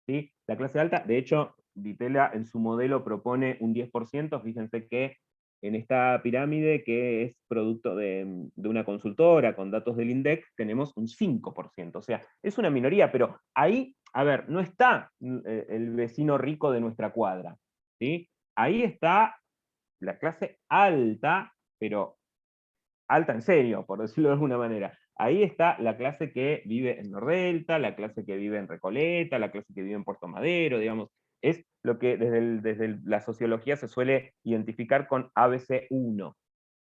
¿sí? La clase alta, de hecho, Ditela en su modelo propone un 10%, fíjense que en esta pirámide, que es producto de una consultora con datos del INDEC, tenemos un 5%, o sea, es una minoría, pero ahí, a ver, no está el vecino rico de nuestra cuadra, ¿sí? Ahí está la clase alta, pero alta en serio, por decirlo de alguna manera. Ahí está la clase que vive en Nordelta, la clase que vive en Recoleta, la clase que vive en Puerto Madero, digamos. Es lo que desde la sociología se suele identificar con ABC1,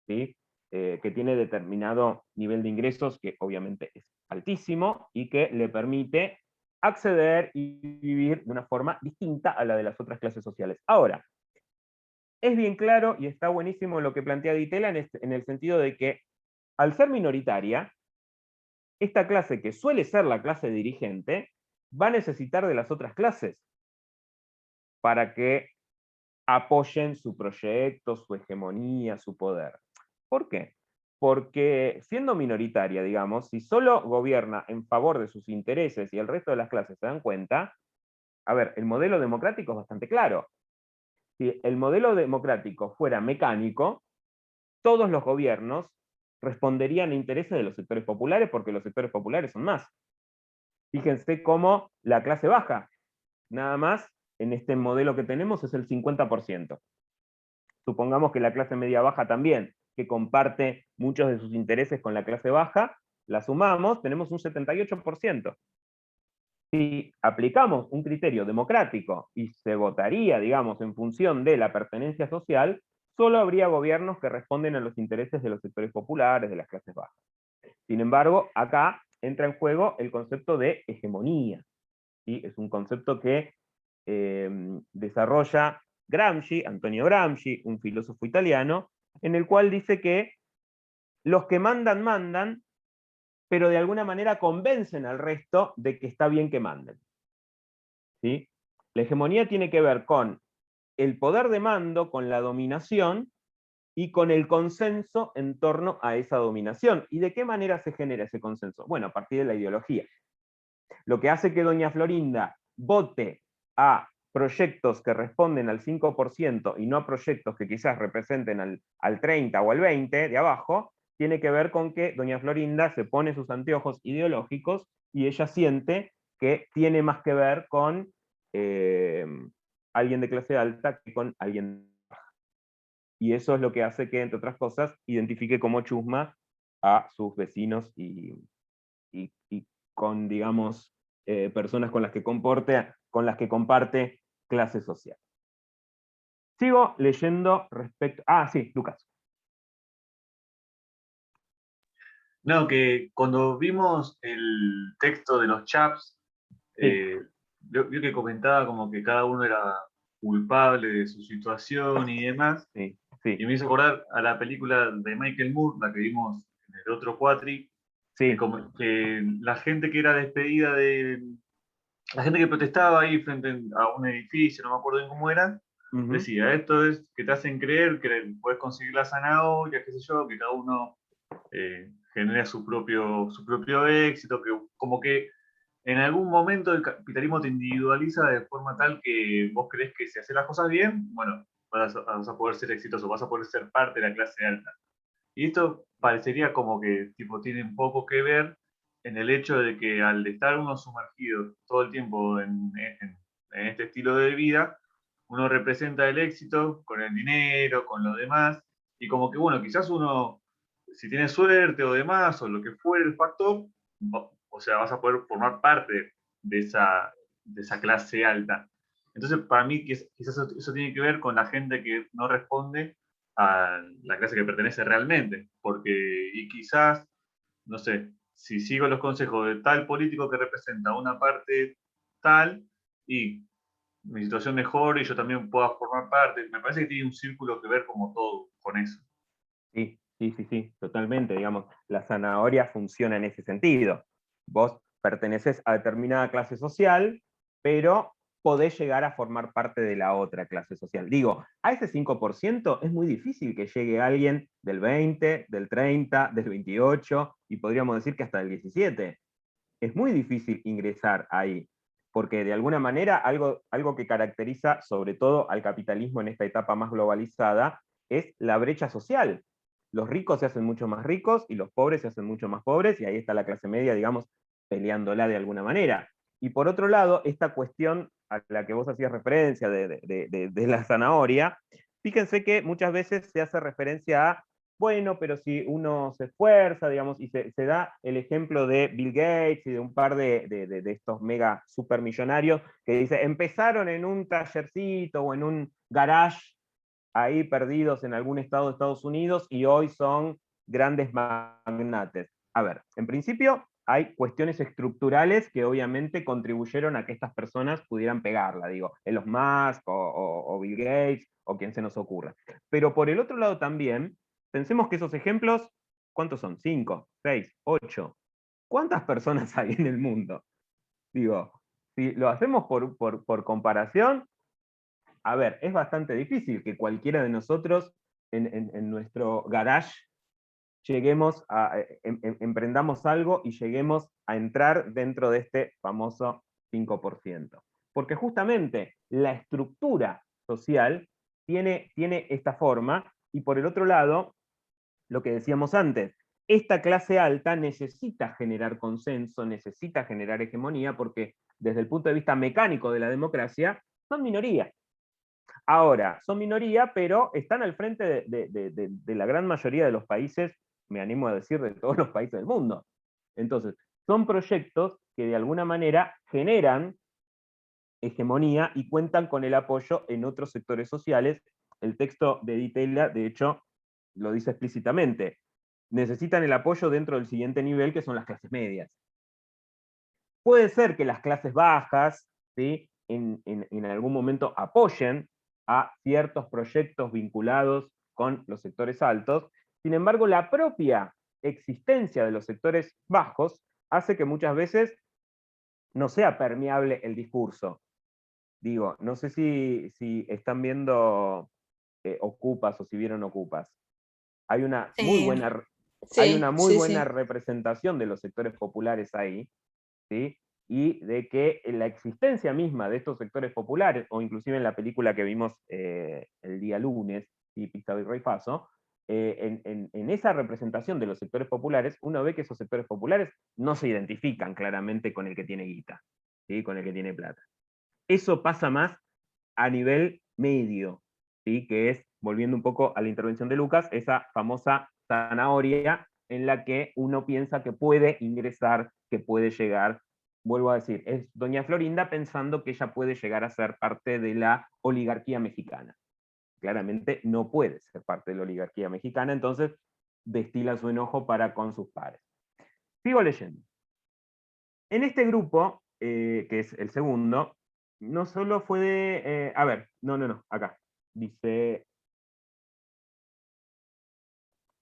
¿sí? Que tiene determinado nivel de ingresos, que obviamente es altísimo, y que le permite acceder y vivir de una forma distinta a la de las otras clases sociales. Ahora, es bien claro y está buenísimo lo que plantea Ditela en el sentido de que, al ser minoritaria, esta clase, que suele ser la clase dirigente, va a necesitar de las otras clases para que apoyen su proyecto, su hegemonía, su poder. ¿Por qué? Porque siendo minoritaria, digamos, si solo gobierna en favor de sus intereses y el resto de las clases se dan cuenta, a ver, el modelo democrático es bastante claro. Si el modelo democrático fuera mecánico, todos los gobiernos responderían a intereses de los sectores populares, porque los sectores populares son más. Fíjense cómo la clase baja, nada más, en este modelo que tenemos, es el 50%. Supongamos que la clase media baja también, que comparte muchos de sus intereses con la clase baja, la sumamos, tenemos un 78%. Si aplicamos un criterio democrático y se votaría, digamos, en función de la pertenencia social, solo habría gobiernos que responden a los intereses de los sectores populares, de las clases bajas. Sin embargo, acá entra en juego el concepto de hegemonía, ¿sí? Es un concepto que desarrolla Gramsci, Antonio Gramsci, un filósofo italiano, en el cual dice que los que mandan, mandan, pero de alguna manera convencen al resto de que está bien que manden, ¿sí? La hegemonía tiene que ver con el poder de mando, con la dominación, y con el consenso en torno a esa dominación. ¿Y de qué manera se genera ese consenso? Bueno, a partir de la ideología. Lo que hace que doña Florinda vote a proyectos que responden al 5% y no a proyectos que quizás representen al 30 o al 20 de abajo, tiene que ver con que doña Florinda se pone sus anteojos ideológicos y ella siente que tiene más que ver con alguien de clase alta que con alguien baja. Y eso es lo que hace que, entre otras cosas, identifique como chusma a sus vecinos y con, digamos, personas con las que comparte clase social. Sigo leyendo respecto... Ah, sí, Lucas. No, que cuando vimos el texto de los chaps, vio que comentaba como que cada uno era culpable de su situación y demás, Sí, sí, y me hizo acordar a la película de Michael Moore, la que vimos en el otro Cuatri, sí. que la gente que era despedida la gente que protestaba ahí frente a un edificio, no me acuerdo bien cómo era, decía, esto es que te hacen creer que puedes conseguir la zanahoria, qué sé yo, que cada uno genera su propio éxito, que como que en algún momento el capitalismo te individualiza de forma tal que vos crees que si haces las cosas bien, bueno, vas a poder ser exitoso, vas a poder ser parte de la clase alta. Y esto parecería como que tipo, tiene un poco que ver en el hecho de que al estar uno sumergido todo el tiempo en este estilo de vida, uno representa el éxito con el dinero, con lo demás, y como que, bueno, quizás uno si tienes suerte o demás, o lo que fuere el factor, o sea, vas a poder formar parte de esa clase alta. Entonces, para mí, quizás eso tiene que ver con la gente que no responde a la clase que pertenece realmente, porque, y quizás, no sé, si sigo los consejos de tal político que representa una parte tal, y mi situación mejore y yo también pueda formar parte, me parece que tiene un círculo que ver como todo con eso. Sí, sí, sí, sí, totalmente. Digamos, la zanahoria funciona en ese sentido. Vos perteneces a determinada clase social, pero podés llegar a formar parte de la otra clase social. Digo, a ese 5% es muy difícil que llegue alguien del 20, del 30, del 28, y podríamos decir que hasta del 17. Es muy difícil ingresar ahí, porque de alguna manera algo que caracteriza sobre todo al capitalismo en esta etapa más globalizada es la brecha social. Los ricos se hacen mucho más ricos y los pobres se hacen mucho más pobres, y ahí está la clase media, digamos, peleándola de alguna manera. Y por otro lado, esta cuestión a la que vos hacías referencia de la zanahoria, fíjense que muchas veces se hace referencia a, bueno, pero si uno se esfuerza, digamos, y se da el ejemplo de Bill Gates y de un par de estos mega supermillonarios que dice, empezaron en un tallercito o en un garage ahí perdidos en algún estado de Estados Unidos y hoy son grandes magnates. A ver, en principio hay cuestiones estructurales que obviamente contribuyeron a que estas personas pudieran pegarla, digo, Elon Musk o Bill Gates o quien se nos ocurra. Pero por el otro lado también, pensemos que esos ejemplos, ¿cuántos son? 5, 6, 8. ¿Cuántas personas hay en el mundo? Digo, si lo hacemos por comparación, a ver, es bastante difícil que cualquiera de nosotros en nuestro garage lleguemos a, emprendamos algo y lleguemos a entrar dentro de este famoso 5%. Porque justamente la estructura social tiene esta forma, y por el otro lado, lo que decíamos antes, esta clase alta necesita generar consenso, necesita generar hegemonía, porque desde el punto de vista mecánico de la democracia, son minoría. Ahora, son minoría, pero están al frente de la gran mayoría de los países, me animo a decir, de todos los países del mundo. Entonces, son proyectos que de alguna manera generan hegemonía y cuentan con el apoyo en otros sectores sociales. El texto de Di Tella, de hecho, lo dice explícitamente. Necesitan el apoyo dentro del siguiente nivel, que son las clases medias. Puede ser que las clases bajas, ¿sí?, en algún momento apoyen a ciertos proyectos vinculados con los sectores altos. Sin embargo, la propia existencia de los sectores bajos hace que muchas veces no sea permeable el discurso. Digo, no sé si están viendo Ocupas o si vieron Ocupas. Hay una muy buena, hay una muy buena representación de los sectores populares ahí, ¿sí? Y de que la existencia misma de estos sectores populares, o inclusive en la película que vimos el día lunes, ¿sí?, Pista y Rey Faso, en esa representación de los sectores populares, uno ve que esos sectores populares no se identifican claramente con el que tiene guita, ¿sí?, con el que tiene plata. Eso pasa más a nivel medio, ¿sí?, que es, volviendo un poco a la intervención de Lucas, esa famosa zanahoria en la que uno piensa que puede ingresar, que puede llegar. Vuelvo a decir, es doña Florinda pensando que ella puede llegar a ser parte de la oligarquía mexicana. Claramente no puede ser parte de la oligarquía mexicana, entonces destila su enojo para con sus pares. Sigo leyendo. En este grupo, que es el segundo, no solo fue de... a ver, no, acá. Dice...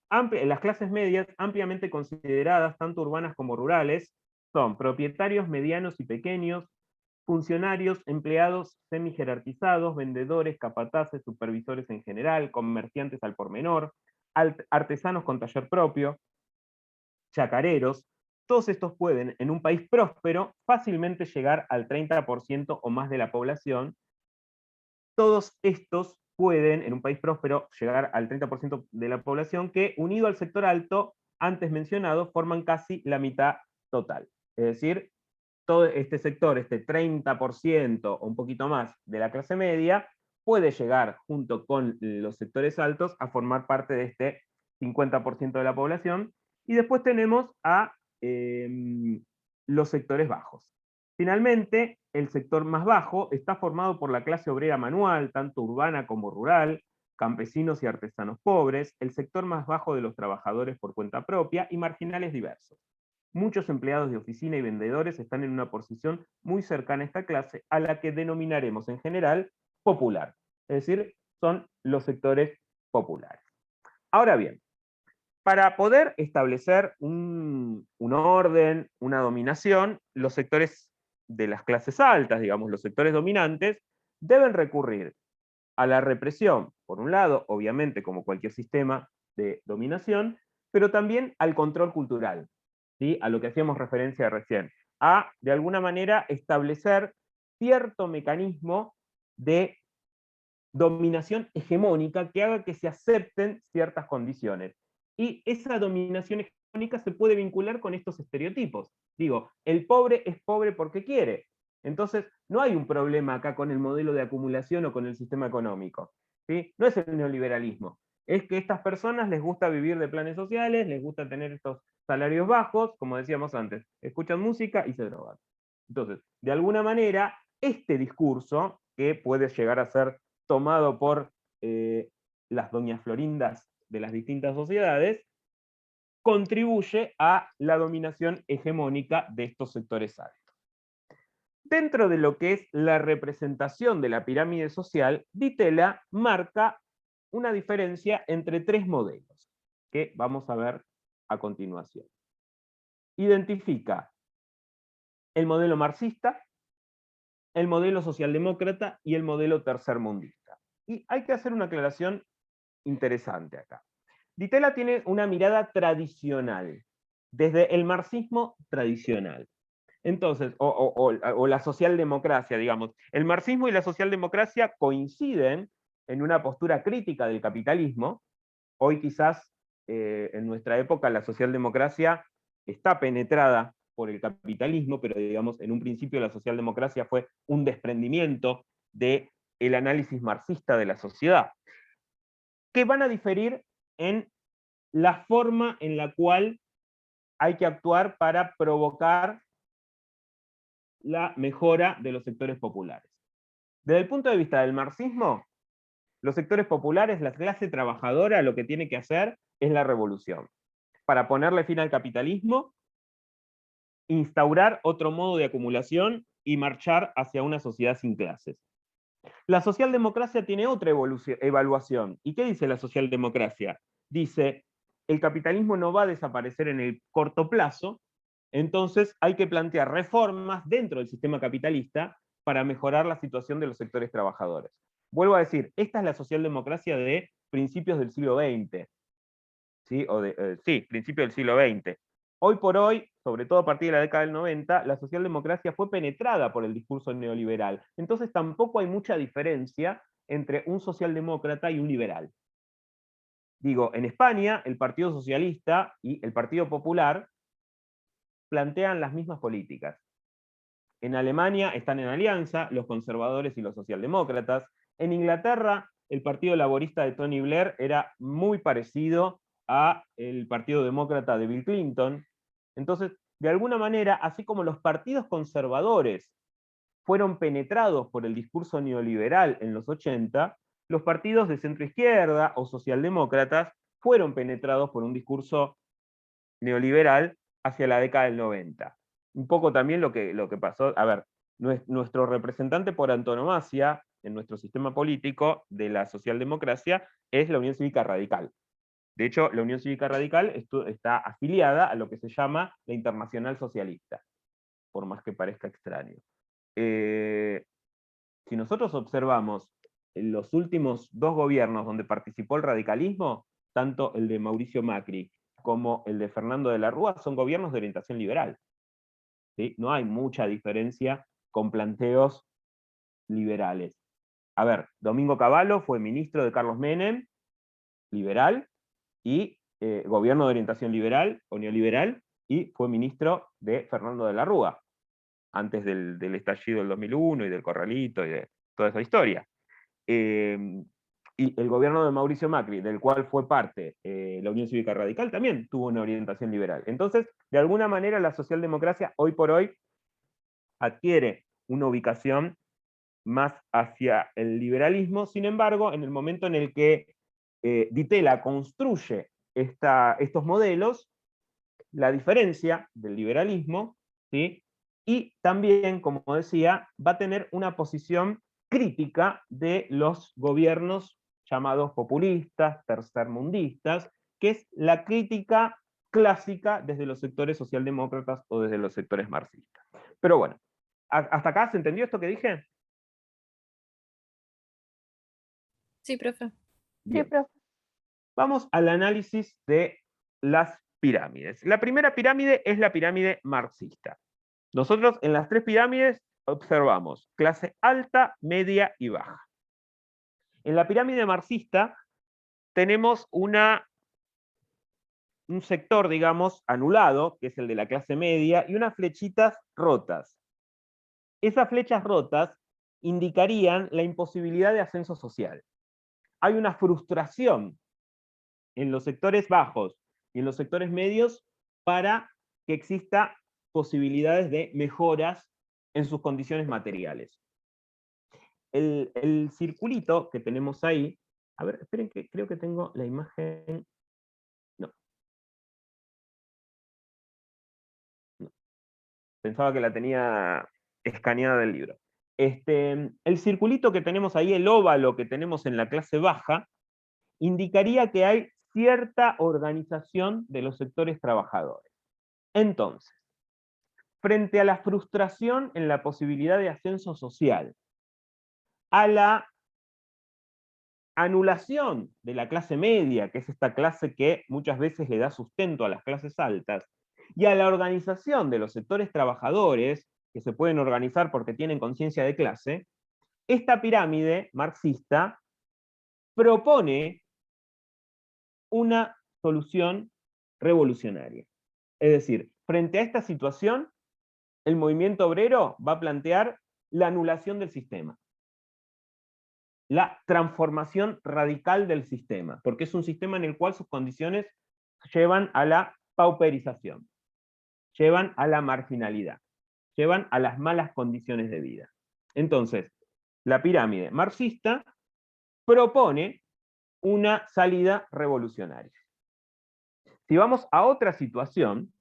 las clases medias, ampliamente consideradas, tanto urbanas como rurales, son propietarios medianos y pequeños, funcionarios, empleados semi-jerarquizados, vendedores, capataces, supervisores en general, comerciantes al por menor, artesanos con taller propio, chacareros. Todos estos pueden, en un país próspero, fácilmente llegar al 30% o más de la población. Todos estos pueden, en un país próspero, llegar al 30% de la población, que, unido al sector alto, antes mencionado, forman casi la mitad total. Es decir, todo este sector, este 30% o un poquito más de la clase media, puede llegar, junto con los sectores altos, a formar parte de este 50% de la población, y después tenemos a los sectores bajos. Finalmente, el sector más bajo está formado por la clase obrera manual, tanto urbana como rural, campesinos y artesanos pobres, el sector más bajo de los trabajadores por cuenta propia y marginales diversos. Muchos empleados de oficina y vendedores están en una posición muy cercana a esta clase, a la que denominaremos en general popular. Es decir, son los sectores populares. Ahora bien, para poder establecer un orden, una dominación, los sectores de las clases altas, digamos, los sectores dominantes, deben recurrir a la represión, por un lado, obviamente como cualquier sistema de dominación, pero también al control cultural, ¿sí? A lo que hacíamos referencia recién, a, de alguna manera, establecer cierto mecanismo de dominación hegemónica que haga que se acepten ciertas condiciones. Y esa dominación hegemónica se puede vincular con estos estereotipos. Digo, el pobre es pobre porque quiere. Entonces, no hay un problema acá con el modelo de acumulación o con el sistema económico, ¿sí? No es el neoliberalismo. Es que a estas personas les gusta vivir de planes sociales, les gusta tener estos salarios bajos, como decíamos antes, escuchan música y se drogan. Entonces, de alguna manera, este discurso, que puede llegar a ser tomado por las doñas florindas de las distintas sociedades, contribuye a la dominación hegemónica de estos sectores altos. Dentro de lo que es la representación de la pirámide social, Di Tella marca una diferencia entre tres modelos, que vamos a ver a continuación. Identifica el modelo marxista, el modelo socialdemócrata y el modelo tercermundista. Y hay que hacer una aclaración interesante acá. Di Tella tiene una mirada tradicional, desde el marxismo tradicional. Entonces, o la socialdemocracia, digamos. El marxismo y la socialdemocracia coinciden en una postura crítica del capitalismo. Hoy quizás, en nuestra época, la socialdemocracia está penetrada por el capitalismo, pero digamos, en un principio la socialdemocracia fue un desprendimiento del análisis marxista de la sociedad, que van a diferir en la forma en la cual hay que actuar para provocar la mejora de los sectores populares. Desde el punto de vista del marxismo, los sectores populares, la clase trabajadora, lo que tiene que hacer es la revolución. Para ponerle fin al capitalismo, instaurar otro modo de acumulación y marchar hacia una sociedad sin clases. La socialdemocracia tiene otra evaluación. ¿Y qué dice la socialdemocracia? Dice, el capitalismo no va a desaparecer en el corto plazo, entonces hay que plantear reformas dentro del sistema capitalista para mejorar la situación de los sectores trabajadores. Vuelvo a decir, esta es la socialdemocracia de principios del siglo XX. ¿Sí? Principios del siglo XX. Hoy por hoy, sobre todo a partir de la década del 90, la socialdemocracia fue penetrada por el discurso neoliberal. Entonces tampoco hay mucha diferencia entre un socialdemócrata y un liberal. Digo, en España, el Partido Socialista y el Partido Popular plantean las mismas políticas. En Alemania están en alianza los conservadores y los socialdemócratas. En Inglaterra, el Partido Laborista de Tony Blair era muy parecido al Partido Demócrata de Bill Clinton. Entonces, de alguna manera, así como los partidos conservadores fueron penetrados por el discurso neoliberal en los 80, los partidos de centroizquierda o socialdemócratas fueron penetrados por un discurso neoliberal hacia la década del 90. Un poco también lo que pasó, a ver, nuestro representante por antonomasia en nuestro sistema político de la socialdemocracia es la Unión Cívica Radical. De hecho, la Unión Cívica Radical está afiliada a lo que se llama la Internacional Socialista, por más que parezca extraño. Si nosotros observamos los últimos dos gobiernos donde participó el radicalismo, tanto el de Mauricio Macri como el de Fernando de la Rúa, son gobiernos de orientación liberal. ¿Sí? No hay mucha diferencia con planteos liberales. A ver, Domingo Cavallo fue ministro de Carlos Menem, liberal, y gobierno de orientación liberal o neoliberal, y fue ministro de Fernando de la Rúa, antes del estallido del 2001 y del Corralito y de toda esa historia. Y el gobierno de Mauricio Macri, del cual fue parte la Unión Cívica Radical, también tuvo una orientación liberal. Entonces, de alguna manera, la socialdemocracia hoy por hoy adquiere una ubicación más hacia el liberalismo. Sin embargo, en el momento en el que Di Tella construye estos modelos, la diferencia del liberalismo, ¿sí? Y también, como decía, va a tener una posición crítica de los gobiernos llamados populistas, tercermundistas, que es la crítica clásica desde los sectores socialdemócratas o desde los sectores marxistas. Pero bueno, ¿hasta acá se entendió esto que dije? Sí, profe. Bien. Sí, profe. Vamos al análisis de las pirámides. La primera pirámide es la pirámide marxista. Nosotros en las tres pirámides observamos clase alta, media y baja. En la pirámide marxista tenemos un sector, digamos, anulado, que es el de la clase media, y unas flechitas rotas. Esas flechas rotas indicarían la imposibilidad de ascenso social. Hay una frustración en los sectores bajos y en los sectores medios para que exista posibilidades de mejoras en sus condiciones materiales. El circulito que tenemos ahí, a ver, esperen que creo que tengo la imagen. No. Pensaba que la tenía escaneada del libro. El circulito que tenemos ahí, el óvalo que tenemos en la clase baja, indicaría que hay cierta organización de los sectores trabajadores. Entonces, frente a la frustración en la posibilidad de ascenso social, a la anulación de la clase media, que es esta clase que muchas veces le da sustento a las clases altas, y a la organización de los sectores trabajadores, que se pueden organizar porque tienen conciencia de clase, esta pirámide marxista propone una solución revolucionaria. Es decir, frente a esta situación, el movimiento obrero va a plantear la anulación del sistema, la transformación radical del sistema, porque es un sistema en el cual sus condiciones llevan a la pauperización, llevan a la marginalidad, llevan a las malas condiciones de vida. Entonces, la pirámide marxista propone una salida revolucionaria. Si vamos a otra situación,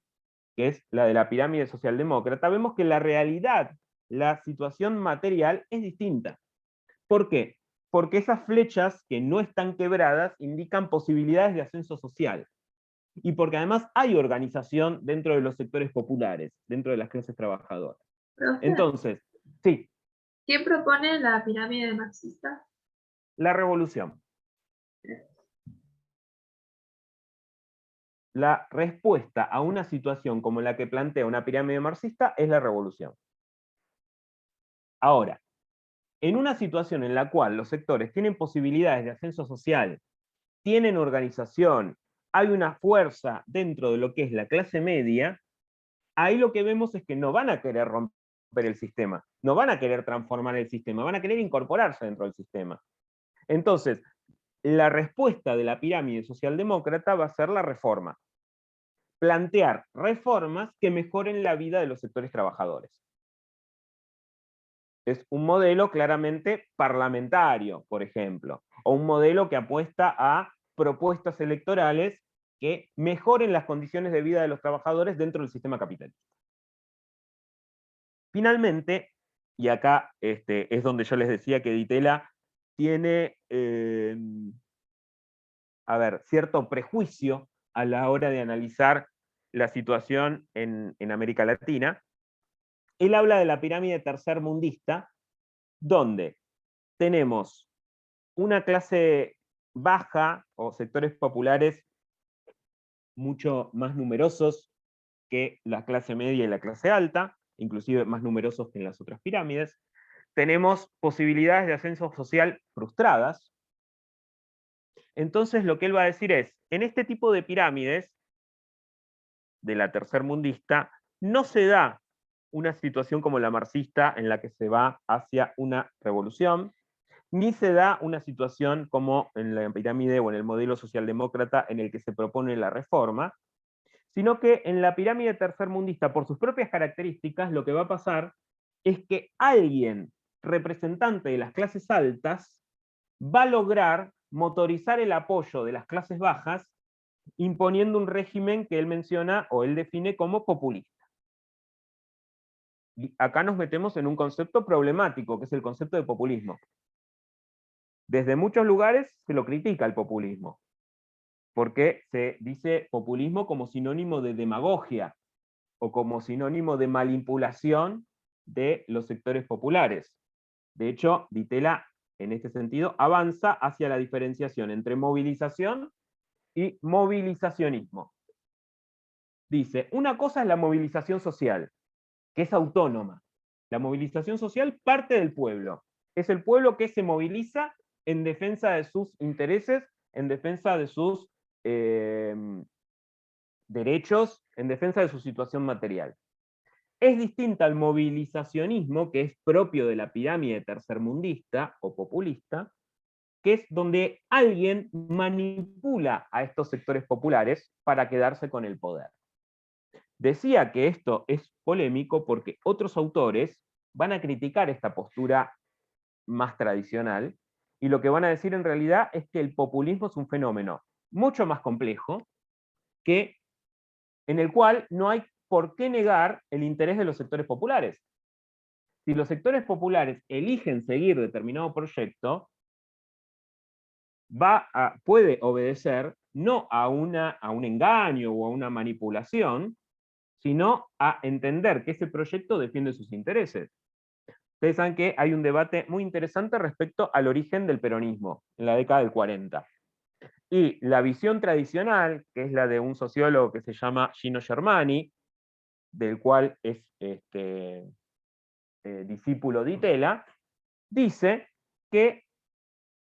que es la de la pirámide socialdemócrata, vemos que la realidad, la situación material es distinta. ¿Por qué? Porque esas flechas que no están quebradas indican posibilidades de ascenso social. Y porque además hay organización dentro de los sectores populares, dentro de las clases trabajadoras. Profe, Entonces, sí, ¿quién propone la pirámide marxista? la revolución. La respuesta a una situación como la que plantea una pirámide marxista es la revolución. Ahora, en una situación en la cual los sectores tienen posibilidades de ascenso social, tienen organización, hay una fuerza dentro de lo que es la clase media, ahí lo que vemos es que no van a querer romper el sistema, no van a querer transformar el sistema, van a querer incorporarse dentro del sistema. Entonces, la respuesta de la pirámide socialdemócrata va a ser la reforma. Plantear reformas que mejoren la vida de los sectores trabajadores. Es un modelo claramente parlamentario, por ejemplo, o un modelo que apuesta a propuestas electorales que mejoren las condiciones de vida de los trabajadores dentro del sistema capitalista. Finalmente, y acá es donde yo les decía que Di Tella tiene cierto prejuicio a la hora de analizar la situación en América Latina. Él habla de la pirámide tercermundista, donde tenemos una clase baja o sectores populares mucho más numerosos que la clase media y la clase alta, inclusive más numerosos que en las otras pirámides. Tenemos posibilidades de ascenso social frustradas. Entonces lo que él va a decir es, en este tipo de pirámides, de la tercermundista, no se da una situación como la marxista en la que se va hacia una revolución, ni se da una situación como en la pirámide o en el modelo socialdemócrata en el que se propone la reforma, sino que en la pirámide tercermundista, por sus propias características, lo que va a pasar es que alguien representante de las clases altas va a lograr motorizar el apoyo de las clases bajas, imponiendo un régimen que él menciona o él define como populista. Y acá nos metemos en un concepto problemático, que es el concepto de populismo. Desde muchos lugares se lo critica el populismo, porque se dice populismo como sinónimo de demagogia, o como sinónimo de manipulación de los sectores populares. De hecho, Ditela, en este sentido, avanza hacia la diferenciación entre movilización y movilizacionismo. Dice, una cosa es la movilización social, que es autónoma. La movilización social parte del pueblo. Es el pueblo que se moviliza en defensa de sus intereses, en defensa de sus derechos, en defensa de su situación material. Es distinta al movilizacionismo, que es propio de la pirámide tercermundista o populista, que es donde alguien manipula a estos sectores populares para quedarse con el poder. Decía que esto es polémico porque otros autores van a criticar esta postura más tradicional, y lo que van a decir en realidad es que el populismo es un fenómeno mucho más complejo, en el cual no hay por qué negar el interés de los sectores populares. Si los sectores populares eligen seguir determinado proyecto, puede obedecer no a un engaño o a una manipulación, sino a entender que ese proyecto defiende sus intereses. Ustedes saben que hay un debate muy interesante respecto al origen del peronismo en la década del 40. Y la visión tradicional, que es la de un sociólogo que se llama Gino Germani, del cual es discípulo de Ditela, dice que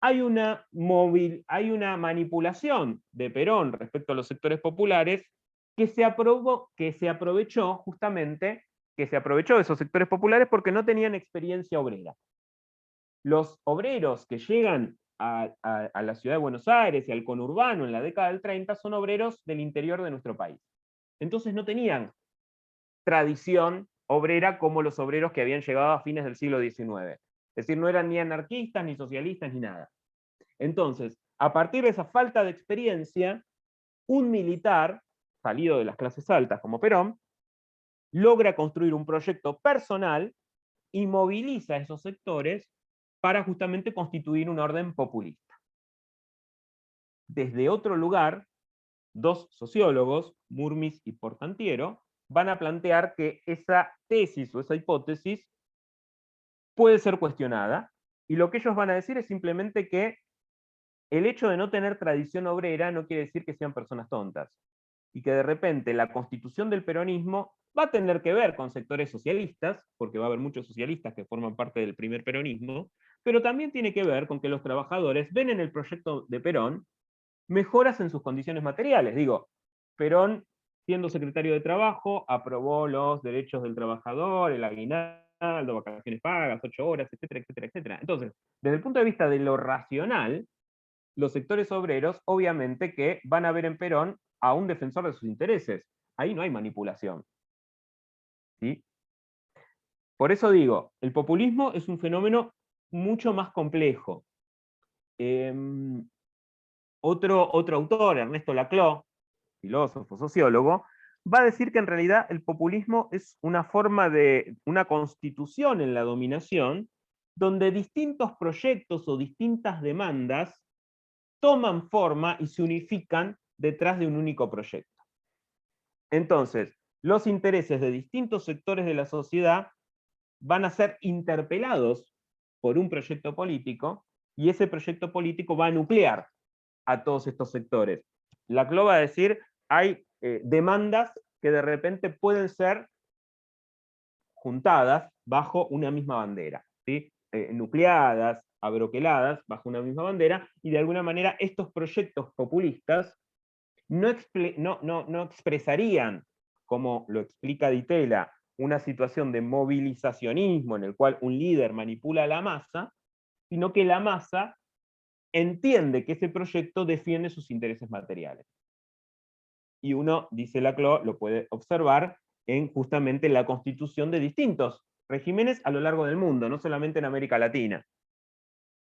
hay una manipulación de Perón respecto a los sectores populares que se aprovechó justamente, que se aprovechó de esos sectores populares porque no tenían experiencia obrera. Los obreros que llegan a la ciudad de Buenos Aires y al conurbano en la década del 30 son obreros del interior de nuestro país. Entonces no tenían tradición obrera como los obreros que habían llegado a fines del siglo XIX. Es decir, no eran ni anarquistas, ni socialistas, ni nada. Entonces, a partir de esa falta de experiencia, un militar, salido de las clases altas como Perón, logra construir un proyecto personal y moviliza a esos sectores para justamente constituir un orden populista. Desde otro lugar, dos sociólogos, Murmis y Portantiero, van a plantear que esa tesis o esa hipótesis puede ser cuestionada, y lo que ellos van a decir es simplemente que el hecho de no tener tradición obrera no quiere decir que sean personas tontas, y que de repente la constitución del peronismo va a tener que ver con sectores socialistas, porque va a haber muchos socialistas que forman parte del primer peronismo, pero también tiene que ver con que los trabajadores ven en el proyecto de Perón mejoras en sus condiciones materiales. Digo, Perón, siendo secretario de Trabajo, aprobó los derechos del trabajador, el aguinaldo, vacaciones pagas, 8 horas, etcétera, etcétera, etcétera. Entonces, desde el punto de vista de lo racional, los sectores obreros, obviamente que van a ver en Perón a un defensor de sus intereses. Ahí no hay manipulación. ¿Sí? Por eso digo, el populismo es un fenómeno mucho más complejo. Otro autor, Ernesto Laclau, filósofo, sociólogo, va a decir que en realidad el populismo es una forma de una constitución en la dominación, donde distintos proyectos o distintas demandas toman forma y se unifican detrás de un único proyecto. Entonces, los intereses de distintos sectores de la sociedad van a ser interpelados por un proyecto político, y ese proyecto político va a nuclear a todos estos sectores. Laclau va a decir, hay demandas que de repente pueden ser juntadas bajo una misma bandera, ¿sí? Nucleadas, abroqueladas bajo una misma bandera, y de alguna manera estos proyectos populistas no expresarían, como lo explica Ditela, una situación de movilizacionismo en el cual un líder manipula a la masa, sino que la masa entiende que ese proyecto defiende sus intereses materiales. Y uno, dice Laclau, lo puede observar en justamente la constitución de distintos regímenes a lo largo del mundo, no solamente en América Latina.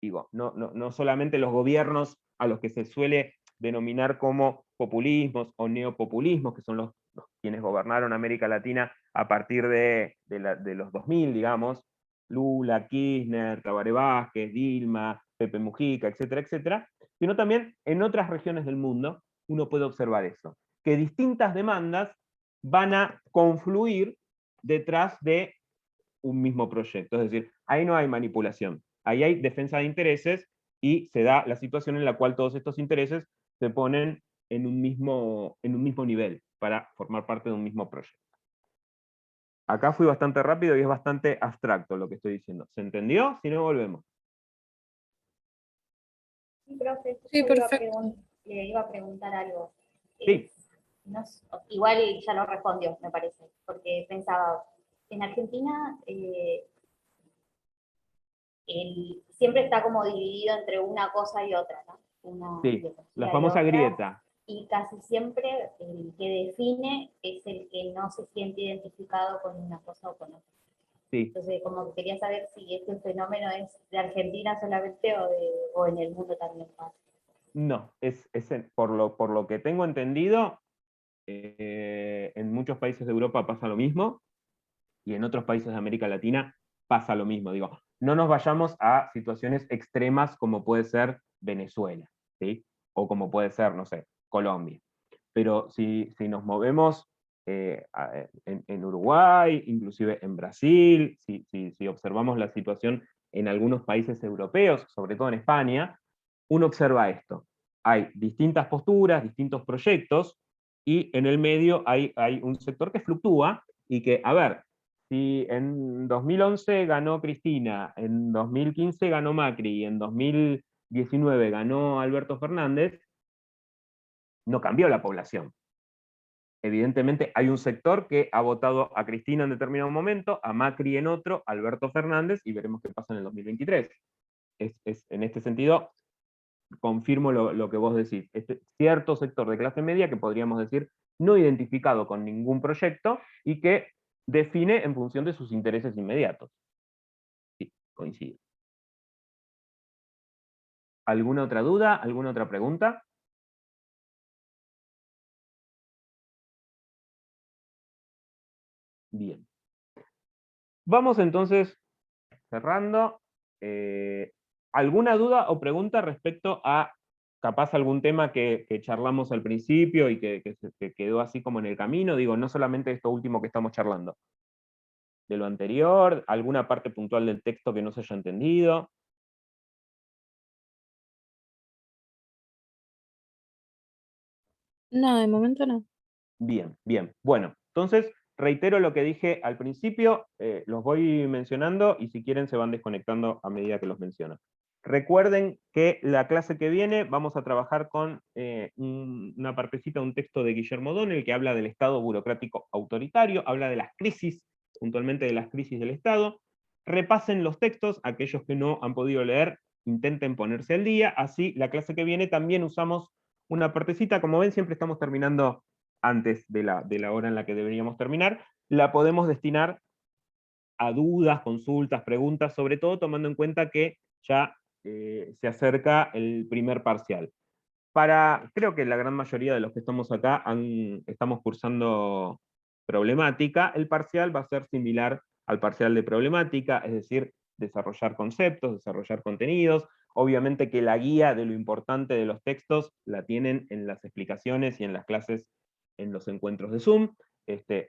Digo, no solamente los gobiernos a los que se suele denominar como populismos o neopopulismos, que son los quienes gobernaron América Latina a partir de los 2000, digamos, Lula, Kirchner, Tabaré Vázquez, Dilma, Pepe Mujica, etcétera, etcétera, sino también en otras regiones del mundo uno puede observar eso, que distintas demandas van a confluir detrás de un mismo proyecto. Es decir, ahí no hay manipulación, ahí hay defensa de intereses y se da la situación en la cual todos estos intereses se ponen en un mismo nivel para formar parte de un mismo proyecto. Acá fui bastante rápido y es bastante abstracto lo que estoy diciendo. ¿Se entendió? Si no, volvemos. Sí, profe, Sí, yo perfecto. le iba a preguntar algo. Sí. Igual ya lo respondió, me parece, porque pensaba, en Argentina siempre está como dividido entre una cosa y otra, ¿no? Una Sí, ideología la y famosa otra, grieta. y casi siempre el que define es el que no se siente identificado con una cosa o con otra. Sí. Entonces, como que quería saber si este fenómeno es de Argentina solamente o en el mundo también pasa. No, por lo que tengo entendido, en muchos países de Europa pasa lo mismo, y en otros países de América Latina pasa lo mismo. Digo, no nos vayamos a situaciones extremas como puede ser Venezuela, ¿sí? O como puede ser, no sé, Colombia. Pero si nos movemos en Uruguay, inclusive en Brasil, si observamos la situación en algunos países europeos, sobre todo en España, uno observa esto. Hay distintas posturas, distintos proyectos, y en el medio hay un sector que fluctúa, y que, a ver, si en 2011 ganó Cristina, en 2015 ganó Macri, y en 2019 ganó Alberto Fernández, no cambió la población. Evidentemente hay un sector que ha votado a Cristina en determinado momento, a Macri en otro, a Alberto Fernández, y veremos qué pasa en el 2023. En este sentido, confirmo lo que vos decís. Cierto sector de clase media que podríamos decir no identificado con ningún proyecto y que define en función de sus intereses inmediatos. Sí, coincido. ¿Alguna otra duda? ¿Alguna otra pregunta? Bien. Vamos entonces cerrando. ¿Alguna duda o pregunta respecto a capaz algún tema que charlamos al principio y que quedó así como en el camino? Digo, no solamente esto último que estamos charlando. De lo anterior, alguna parte puntual del texto que no se haya entendido. No, de momento no. Bien, bien. Bueno, entonces reitero lo que dije al principio, los voy mencionando y si quieren se van desconectando a medida que los menciono. Recuerden que la clase que viene vamos a trabajar con una partecita, un texto de Guillermo O'Donnell que habla del Estado burocrático autoritario, habla de las crisis, puntualmente de las crisis del Estado. Repasen los textos, aquellos que no han podido leer, intenten ponerse al día, así la clase que viene también usamos una partecita, como ven siempre estamos terminando antes de la hora en la que deberíamos terminar, la podemos destinar a dudas, consultas, preguntas, sobre todo tomando en cuenta que ya se acerca el primer parcial. Creo que la gran mayoría de los que estamos acá estamos cursando problemática, el parcial va a ser similar al parcial de problemática, es decir, desarrollar conceptos, desarrollar contenidos. Obviamente que la guía de lo importante de los textos la tienen en las explicaciones y en las clases, en los encuentros de Zoom.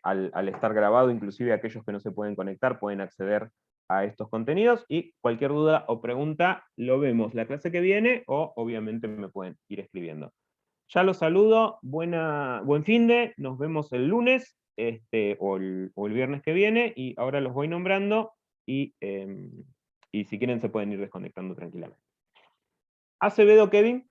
Al estar grabado, inclusive aquellos que no se pueden conectar pueden acceder a estos contenidos, y cualquier duda o pregunta lo vemos la clase que viene, o obviamente me pueden ir escribiendo. Ya los saludo, buen finde, nos vemos el lunes, o el viernes que viene, y ahora los voy nombrando, y si quieren se pueden ir desconectando tranquilamente. Acevedo Kevin.